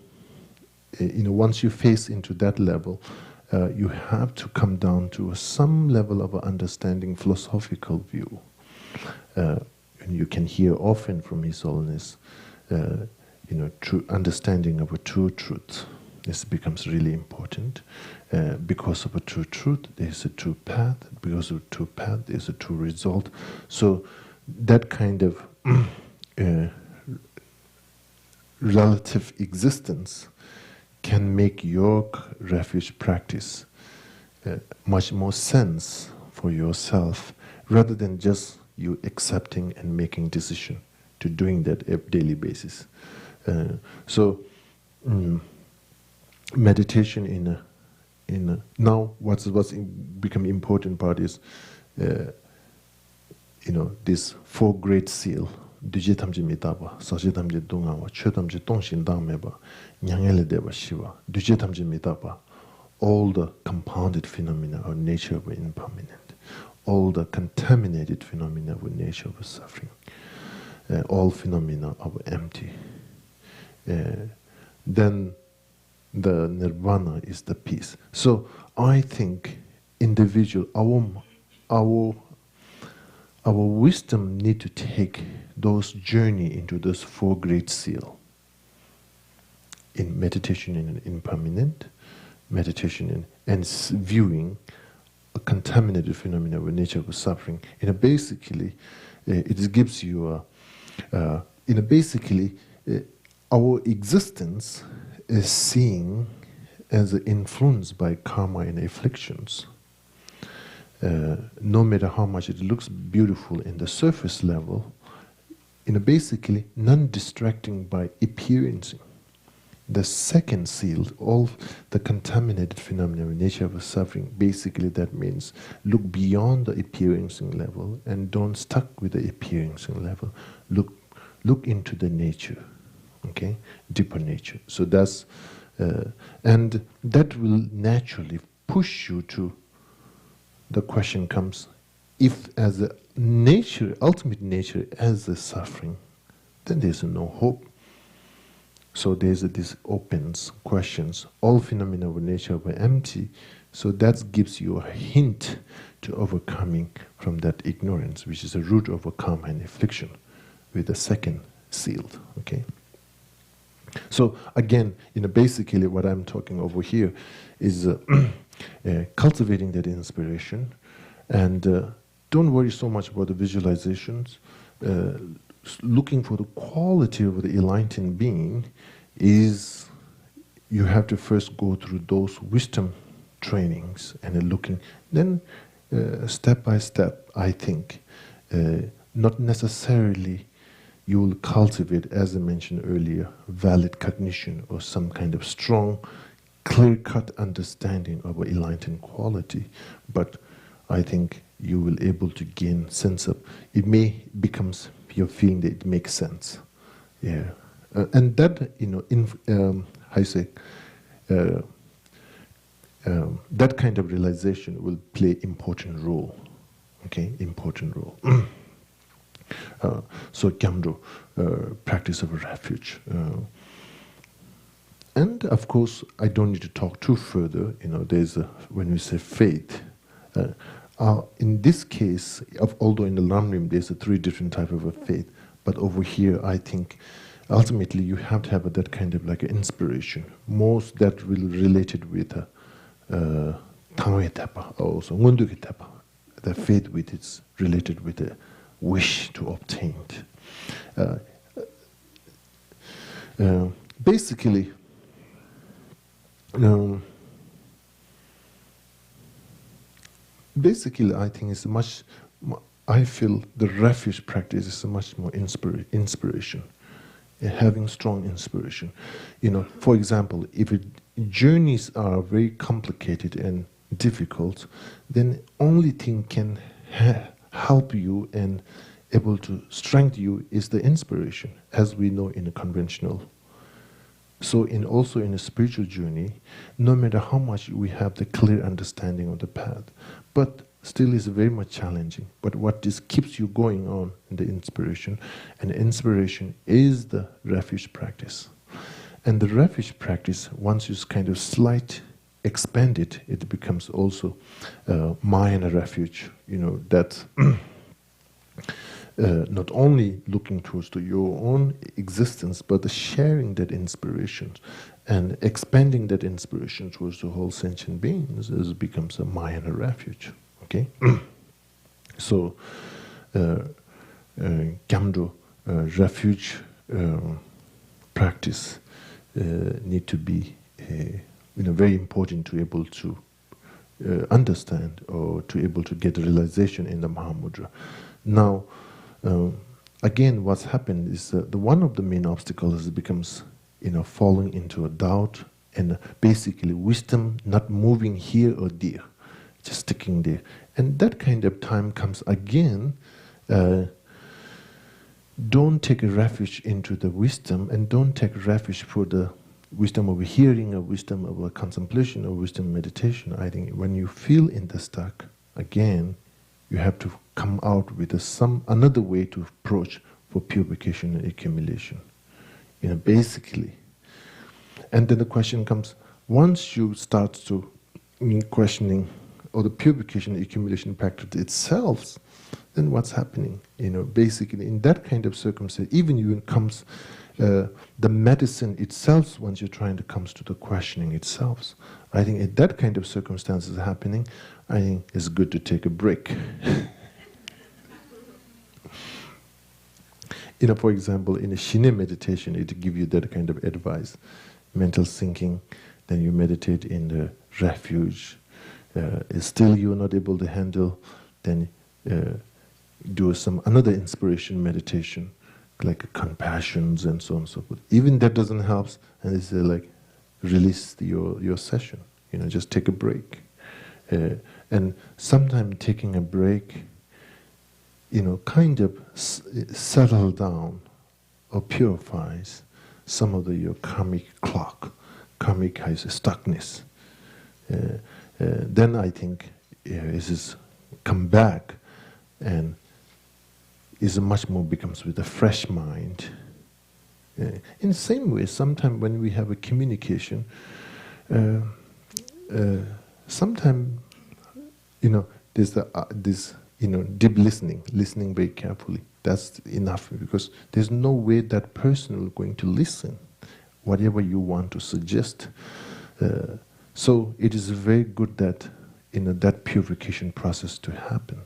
once you face into that level, you have to come down to some level of understanding, philosophical view. And you can hear often from His Holiness, true understanding of a true truth. This becomes really important. Because of a true truth, there is a true path. Because of a true path, there is a true result. So that kind of relative existence can make your refuge practice much more sense for yourself, rather than just you accepting and making decision to doing that on a daily basis. Meditation in a now what's become important part is this four great seal. Duje tamje mitaba, saje tamje dungawa, che tamje tongshin dangmeba, nyangele deba shiva. Duje tamje mitaba. All the compounded phenomena are nature of impermanent. All the contaminated phenomena were nature of suffering. All phenomena are empty. Then the nirvana is the peace. So I think individual, our wisdom need to take those journey into those four great seal. In meditation in an impermanent, meditation and viewing a contaminated phenomena with nature of suffering. Basically, it gives you our existence is seen as influenced by karma and afflictions. No matter how much it looks beautiful in the surface level, basically non-distracting by appearance. The second seal, all the contaminated phenomena of nature of suffering, basically that means look beyond the experiencing level and don't stuck with the experiencing level. Look into the nature, okay, deeper nature. So that's, and that will naturally push you to, the question comes, if as a nature, ultimate nature as the suffering, then there's no hope. So this opens questions. All phenomena of nature were empty. So that gives you a hint to overcoming from that ignorance, which is the root of a karma and affliction, with the second sealed. Okay. So again, basically what I'm talking over here is cultivating that inspiration, and don't worry so much about the visualizations. Looking for the quality of the enlightened being is, you have to first go through those wisdom trainings and looking, then step by step, I think, not necessarily you will cultivate, as I mentioned earlier, valid cognition or some kind of strong, clear-cut understanding of an enlightened quality, but I think you will able to gain sense of, it may becomes your feeling that it makes sense. Yeah. And that, I say, that kind of realization will play important role. Okay, important role. So Gyamdo, practice of refuge. And of course, I don't need to talk too further. There's when we say faith, in this case, although in the Lamrim there's 3 different types of a faith, but over here I think ultimately you have to have that kind of like an inspiration. Most that will related with Tangwe Tepa, also Ngunduki Tepa. The faith with it's related with the wish to obtain it. Basically, I think it's much. I feel the refuge practice is much more inspiration, having strong inspiration. For example, if journeys are very complicated and difficult, then only thing can help you and able to strengthen you is the inspiration, as we know in a conventional. So also in a spiritual journey, no matter how much we have the clear understanding of the path, but still is very much challenging. But what this keeps you going on in the inspiration, and inspiration is the refuge practice. And the refuge practice, once you kind of expand it, it becomes also minor refuge. That not only looking towards to your own existence, but sharing that inspiration and expanding that inspiration towards the whole sentient beings becomes a minor refuge. Okay, so Gyamdo refuge practice need to be very important to able to understand or to able to get a realization in the Mahamudra. Now, again, what's happened is one of the main obstacles becomes falling into a doubt and basically wisdom not moving here or there, just sticking there. And that kind of time comes again. Don't take a refuge into the wisdom, and don't take refuge for the wisdom of hearing, or wisdom of contemplation, or wisdom meditation. I think when you feel in the stuck, again, you have to come out with another way to approach for purification and accumulation. Basically. And then the question comes, once you start to questioning or the purification and accumulation practice itself, then what's happening? Basically in that kind of circumstance, even when it comes the medicine itself, once you're trying to come to the questioning itself, I think in that kind of circumstances happening, I think it's good to take a break. For example, in a Shine meditation, it gives you that kind of advice. Mental sinking, then you meditate in the refuge. Still you're not able to handle, then do another inspiration meditation. like compassions and so on and so forth. Even that doesn't help, and it's like release your session. Just take a break. And sometimes taking a break, kind of settle down or purifies some of your karmic clock, karmic stuckness. Then I think it is come back and is much more becomes with a fresh mind. In the same way, sometimes when we have a communication, sometimes there's this deep listening very carefully. That's enough, because there's no way that person is going to listen whatever you want to suggest. So it is very good that that purification process to happen.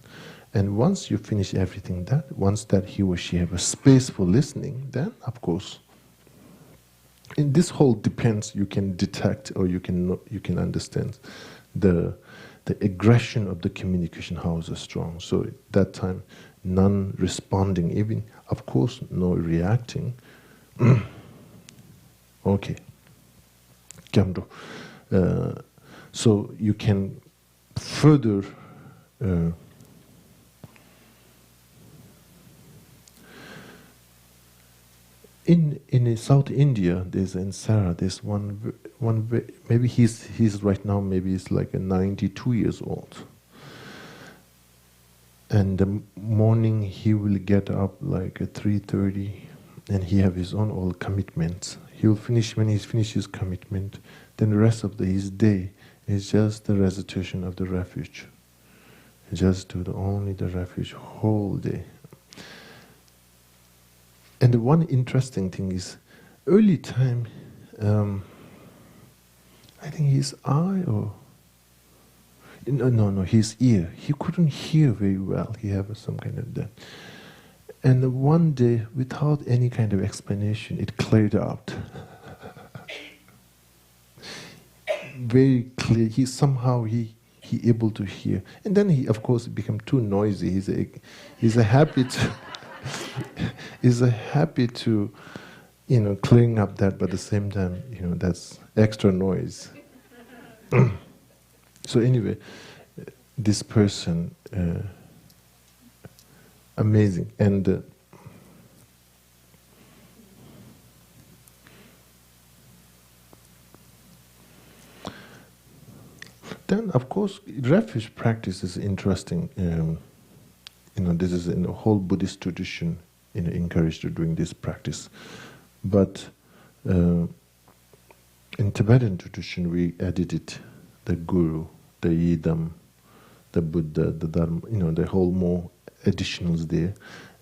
And once you finish everything, once that he or she have a space for listening, then of course, in this whole depends. You can detect or you can understand the aggression of the communication, how is strong. So at that time, none responding, even of course no reacting. Okay, Gyamdo. So you can further in South India, there's in Sarah, there's one maybe he's right now, maybe he's like 92 years old. And the morning he will get up like at 3:30, and he have his own all commitments. He will finish when he's finished his commitment. Then the rest of his day is just the recitation of the refuge. Just do only the refuge whole day. And the one interesting thing is, early time, I think his eye or no, his ear. He couldn't hear very well. He had some kind of that. And one day, without any kind of explanation, it cleared out. Very clear. He somehow able to hear, and then he of course become too noisy. He's a habit. Is a happy to, clearing up that, but at the same time, that's extra noise. So anyway, this person, amazing, and then of course refuge practice is interesting. This is in the whole Buddhist tradition, encouraged to doing this practice. But in Tibetan tradition, we edited the Guru, the Yidam, the Buddha, the Dharma, the whole more additionals there.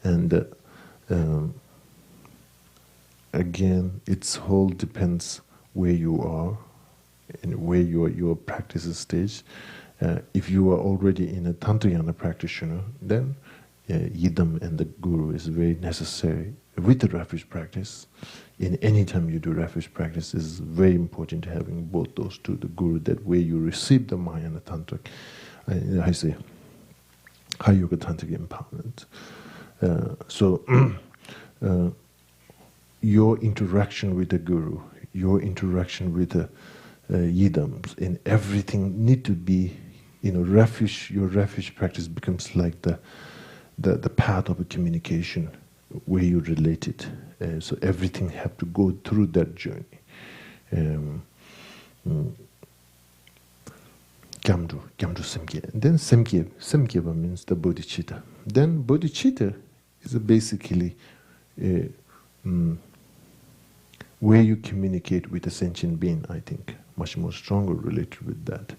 And again, its whole depends where you are and where your practice stage. If you are already in a Tantrayana practitioner, then Yidam and the Guru is very necessary. With the refuge practice, in any time you do refuge practice, it is very important to having both those two, the Guru, that way you receive the Mahayana Tantric, I say, High Yoga Tantric empowerment. So, your interaction with the Guru, your interaction with the Yidams, and everything need to be, refuge. Your refuge practice becomes like the path of a communication where you relate it. So everything have to go through that journey. Gyamdu Semgye. And then Semgyeba means the bodhicitta. Then bodhicitta is basically where you communicate with a sentient being, I think. Much more stronger related with that.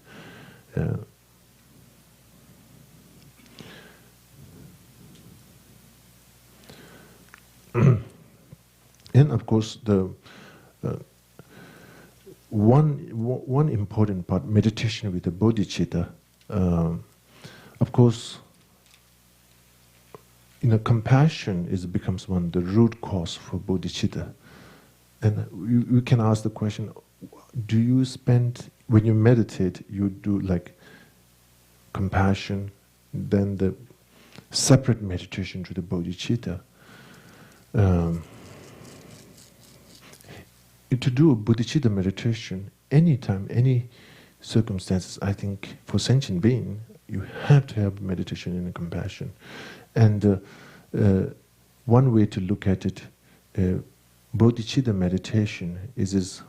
And of course, the one important part, meditation with the bodhicitta. Of course, compassion becomes one the root cause for bodhicitta. And you can ask the question: do you spend, when you meditate, you do like compassion, then the separate meditation to the bodhicitta? um, to do a bodhicitta meditation, anytime, any circumstances, I think for sentient being, you have to have meditation in compassion. And one way to look at it, bodhicitta meditation is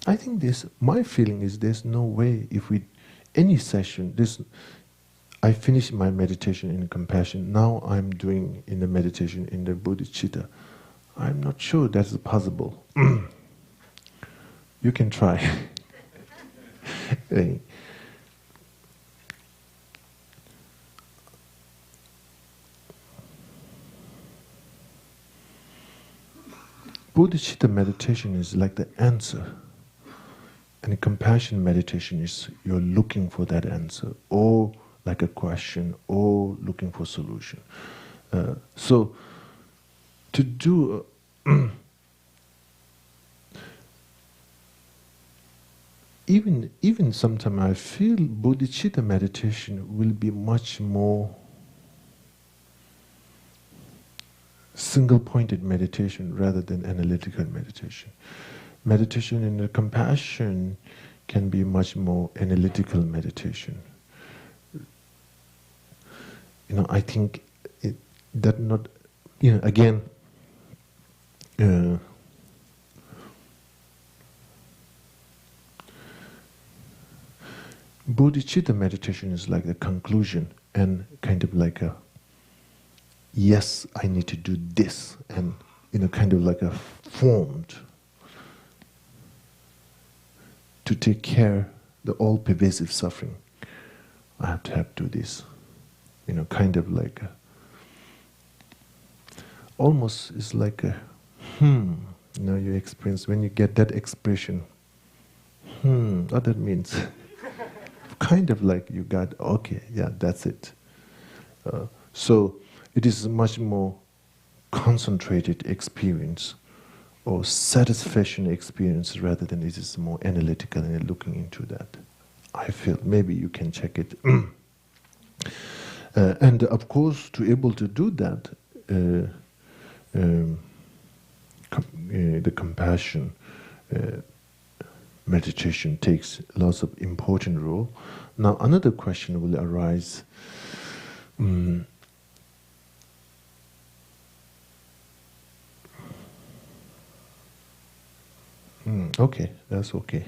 I think my feeling is there's no way if any session, I finish my meditation in compassion, now I'm doing in the meditation in the bodhicitta. I'm not sure that's possible. You can try. Bodhicitta meditation is like the answer. And compassion meditation is you're looking for that answer, or like a question, or looking for solution. So to do even sometimes I feel bodhicitta meditation will be much more single-pointed meditation rather than analytical meditation. Meditation in the compassion can be much more analytical meditation. I think that not, again, bodhicitta meditation is like the conclusion and kind of like a, yes, I need to do this, and kind of like a formed to take care the all-pervasive suffering. I have to do this. Kind of like almost is like a you experience when you get that expression, what that means. Kind of like you got, okay, yeah, that's it. So it is a much more concentrated experience or satisfaction experience rather than it is more analytical and looking into that. I feel maybe you can check it. And of course, to able to do that, the compassion meditation takes lots of important role. Now another question will arise. Okay, that's okay.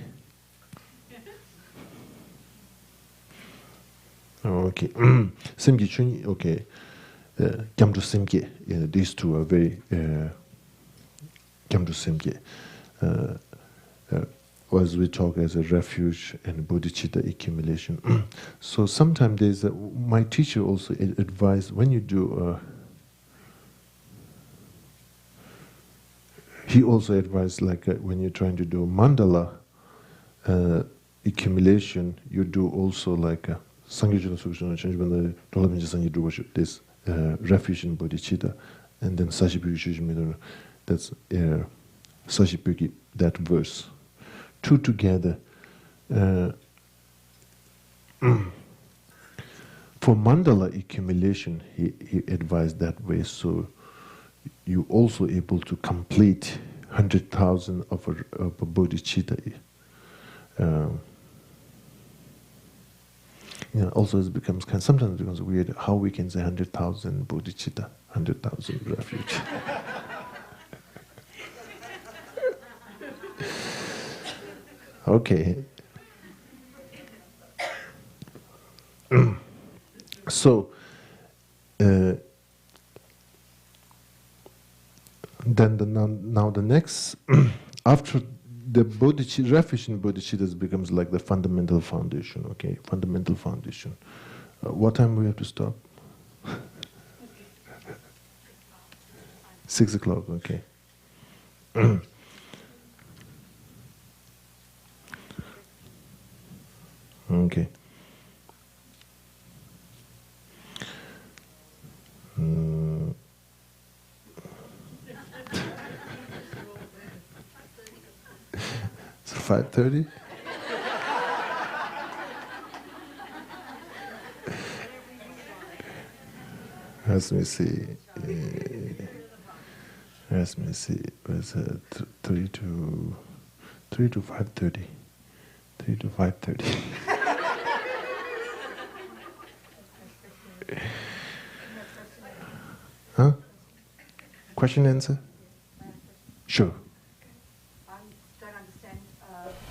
Okay. Simge chuni, okay. Gyamdu simge. These two are very Gyamdu simge. As we talk as a refuge and bodhicitta accumulation. So sometimes there's my teacher also advised when you do he also advised like when you're trying to do mandala accumulation, you do also like Sangyujana Sukshana change when the Dolabinja Sangye do worship this refuge in bodhicitta, and then Sashipyuki Shujimidoro, that's Sashipyuki, that verse. Two together. For mandala accumulation, he advised that way, so you also able to complete 100,000 of a bodhicitta. Also it becomes sometimes it becomes weird how we can say 100,000 bodhicitta, 100,000 refuge. Okay. So then now the next after the bodhicitta, refuge in bodhicitta becomes like the fundamental foundation. Okay, fundamental foundation. What time we have to stop? 6 o'clock. Okay. Okay. So 5:30. Let me see. Let me see. Was it 3 to 5:30? 3 to 5:30. Huh? Question answer? Sure. I don't understand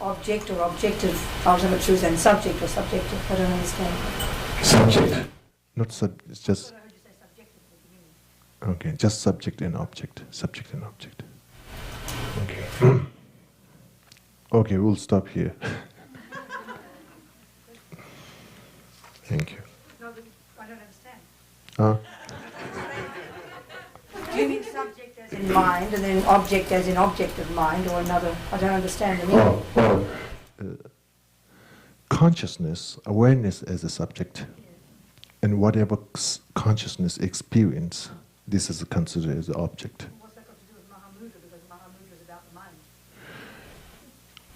object or objective, ultimate truth, and subject or subjective. I don't understand. Subject. Not sub. It's just. I heard you say subjective at the beginning. Okay, just subject and object. Subject and object. Okay. Okay, we'll stop here. Thank you. No, but I don't understand. Uh, Do you mean subject as in mind and then object as in object of mind or another? I don't understand the meaning. Consciousness, awareness as a subject, and whatever consciousness experience, this is considered as an object. What's that got to do with Mahamudra? Because Mahamudra is about the mind.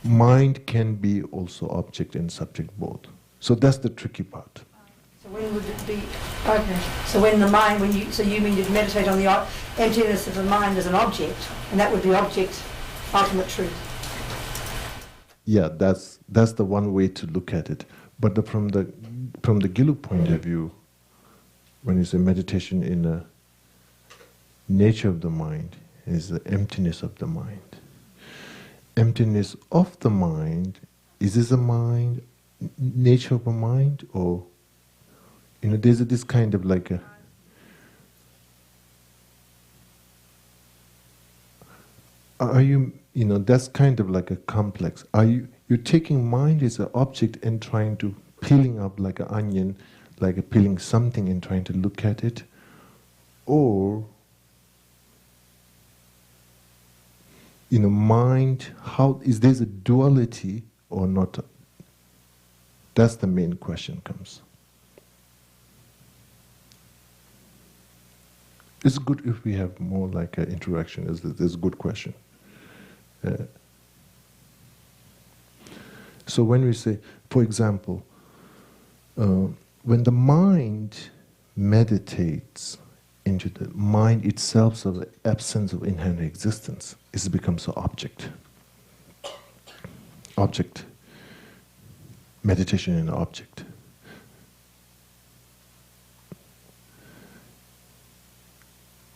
Mind can be also object and subject both. So that's the tricky part. So when would it be? Okay. So when the mind, so you mean you'd meditate on the emptiness of the mind as an object, and that would be object, ultimate truth. Yeah, that's the one way to look at it. But from the Gilu point of view, when you say meditation in the nature of the mind, is the emptiness of the mind. Emptiness of the mind, is this a mind, nature of a mind, or there's this kind of like a that's kind of like a complex. You're taking mind as an object and trying to peeling up like an onion, like a peeling something and trying to look at it, or mind, how is there a duality or not? That's the main question comes. It's good if we have more like an interaction. It's a good question. So when we say, for example, when the mind meditates into the mind itself, so the absence of inherent existence, it becomes an object. Object. Meditation in an object.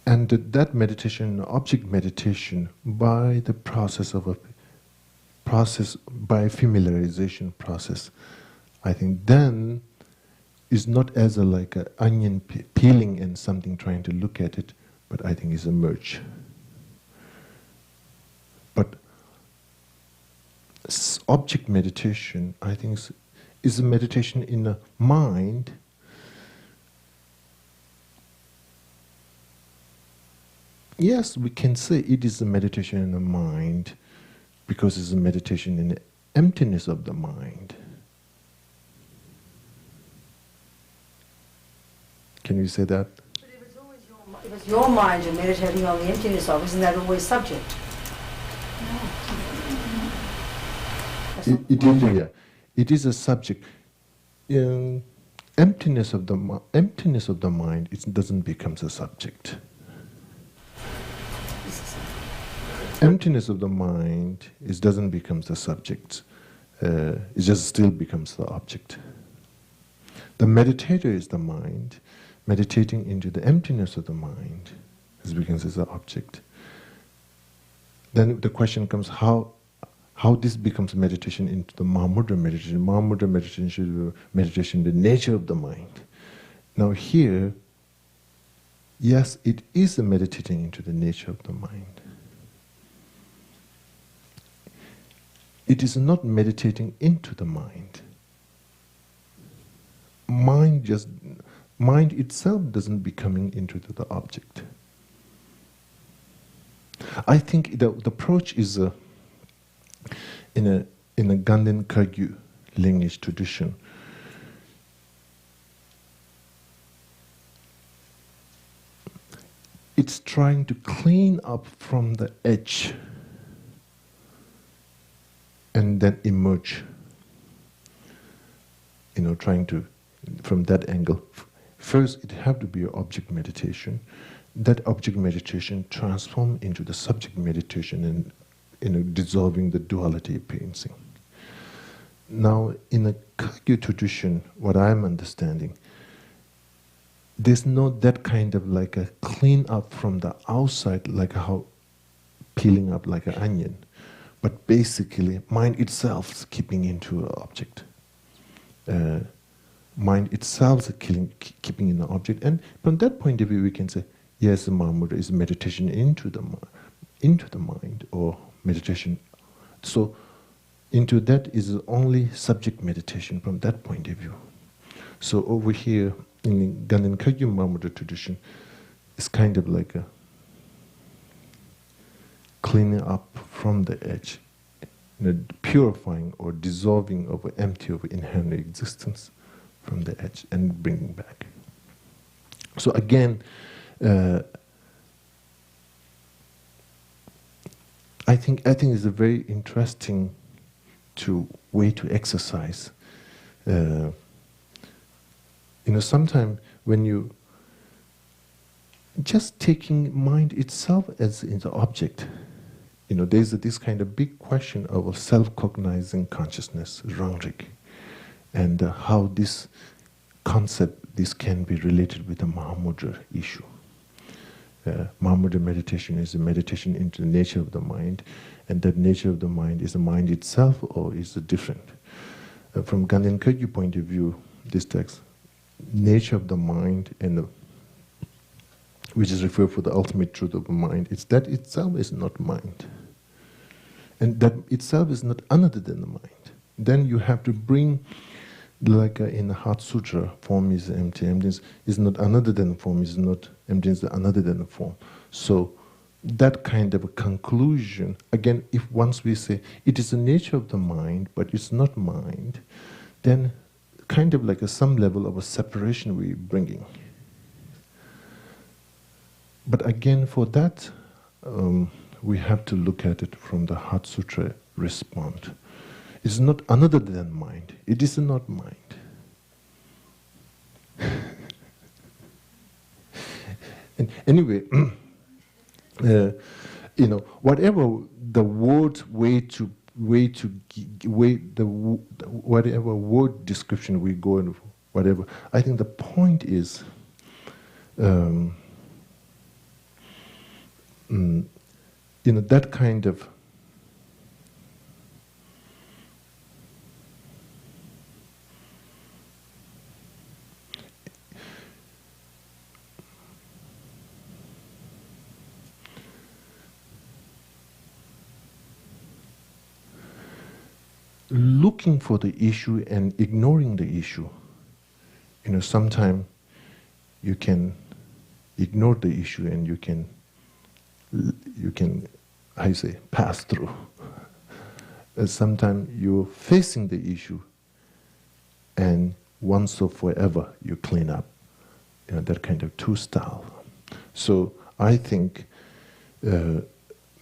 And that meditation, object meditation, by the process of by familiarization process, I think then is not as like an onion peeling and something trying to look at it, but I think is a merge. But object meditation, I think, is a meditation in the mind. Yes, we can say it is a meditation in the mind because it's a meditation in the emptiness of the mind. Can you say that? But if it's always if it's your mind you're meditating on the emptiness of, isn't that always subject? It is, yeah. It is a subject. Emptiness of the mind, it doesn't become a subject. Emptiness of the mind, it doesn't become the subject. It just still becomes the object. The meditator is the mind, meditating into the emptiness of the mind, as becomes as the object. Then the question comes, how this becomes meditation into the Mahamudra meditation. Mahamudra meditation should be meditation in the nature of the mind. Now here, yes, it is a meditating into the nature of the mind. It is not meditating into the mind. Mind itself doesn't becoming into the object. I think the approach is in a Ganden Kagyu lineage tradition. It's trying to clean up from the edge and then emerge. Trying to, from that angle, first it have to be an object meditation. That object meditation transform into the subject meditation and dissolving the duality appearance. Now, in the Kagyu tradition, what I'm understanding, there's not that kind of like a clean up from the outside, like how peeling up like an onion, but basically mind itself is keeping into an object. Mind itself is keeping in the object, and from that point of view, we can say, yes, the Mahamudra is meditation into the mind, or meditation. So, into that is only subject meditation from that point of view. So over here in Ganden Kagyu Mahamudra tradition, it's kind of like a cleaning up from the edge, purifying or dissolving of empty of inherent existence from the edge and bringing back. So again, I think it's a very interesting way to exercise. Sometimes when you just taking mind itself as in the object, there's this kind of big question of self-cognizing consciousness, rangrik, and how this can be related with the Mahamudra issue. Mahamudra meditation is a meditation into the nature of the mind, and that nature of the mind is the mind itself or is it different? From Ganden Kagyu point of view, this text, nature of the mind, and which is referred for the ultimate truth of the mind, it's that itself is not mind. And that itself is not another than the mind. Then you have to bring, like in the Heart Sutra, form is empty, emptiness is not another than the form, is not emptiness another than the form. So that kind of a conclusion, again, if once we say it is the nature of the mind, but it's not mind, then kind of like some level of a separation we're bringing. But again, for that, we have to look at it from the Heart Sutra response. It's not another than mind. It is not mind. And anyway, whatever the whatever word description we go in, whatever. I think the point is, that kind of looking for the issue and ignoring the issue. Sometimes you can ignore the issue and you can, I say, pass through. Sometimes you're facing the issue and once or forever you clean up. That kind of two style. So I think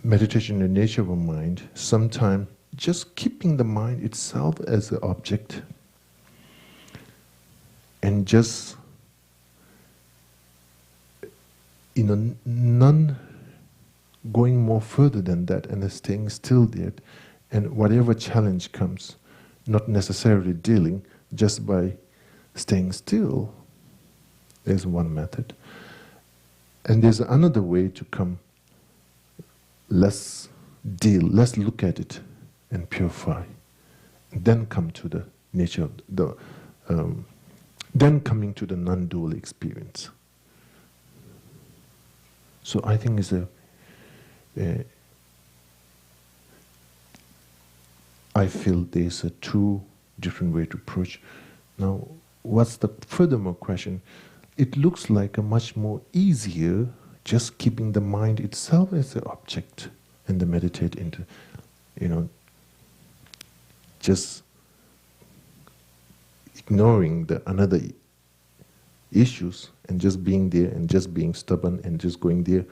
meditation in the nature of a mind, sometimes just keeping the mind itself as an object and just none going more further than that and staying still there, and whatever challenge comes, not necessarily dealing, just by staying still. There's one method. And there's another way to come, less look at it and purify, then come to the nature of then coming to the non-dual experience. So I think it's I feel there's a two different way to approach. Now, what's the furthermore question? It looks like a much more easier just keeping the mind itself as an object and the meditate into, just ignoring the another issues and just being there and just being stubborn and just going there.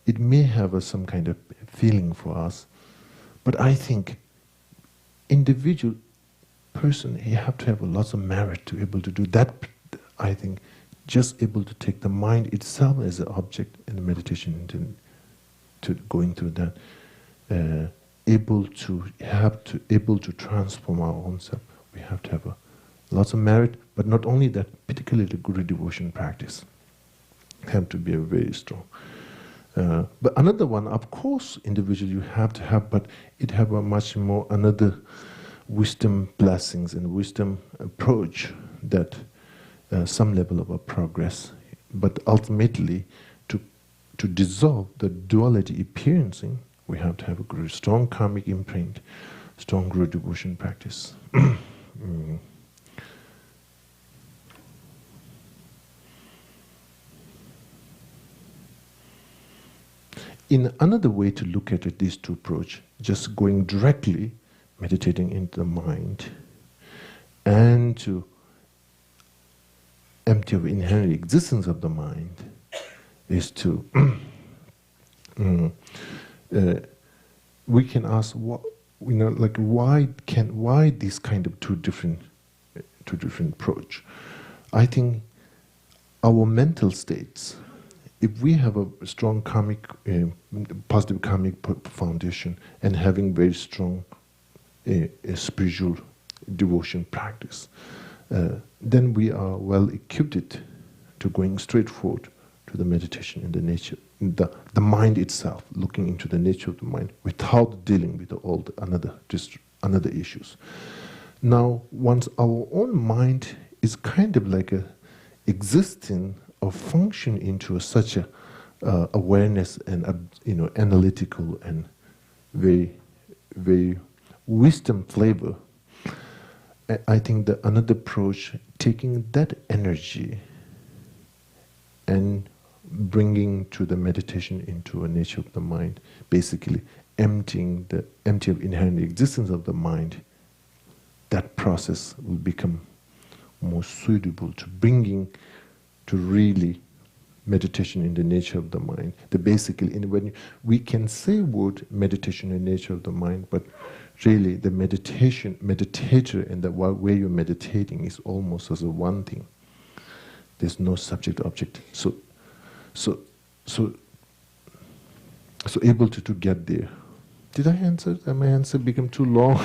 It may have some kind of feeling for us, but I think individual person, you have to have lots of merit to be able to do that. I think just able to take the mind itself as an object in the meditation, to going through that, able to transform our own self. We have to have lots of merit, but not only that, particularly Guru devotion practice have to be very strong. But another one, of course, individual you have to have, but it have a much more another wisdom blessings and wisdom approach that some level of a progress, but ultimately to dissolve the duality experiencing, we have to have a very strong karmic imprint, strong Guru devotion practice. In another way to look at it, these two approach, just going directly, meditating into the mind, and to empty of inherent existence of the mind, is to we can ask what, like why this kind of two different approach. I think our mental states, if we have a strong karmic, positive karmic foundation, and having very strong spiritual devotion practice, then we are well equipped to going straight forward to the meditation in the nature, in the mind itself, looking into the nature of the mind without dealing with all the another issues. Now, once our own mind is kind of like existing or function into such a awareness and analytical and very very wisdom flavor, I think that another approach, taking that energy and bringing to the meditation into a nature of the mind, basically empty of inherent existence of the mind, that process will become more suitable to bringing to really meditation in the nature of the mind. When we can say word meditation in the nature of the mind, but really the meditator and the way you're meditating is almost as a one thing. There's no subject object. So able to get there. Did I answer? Did my answer become too long?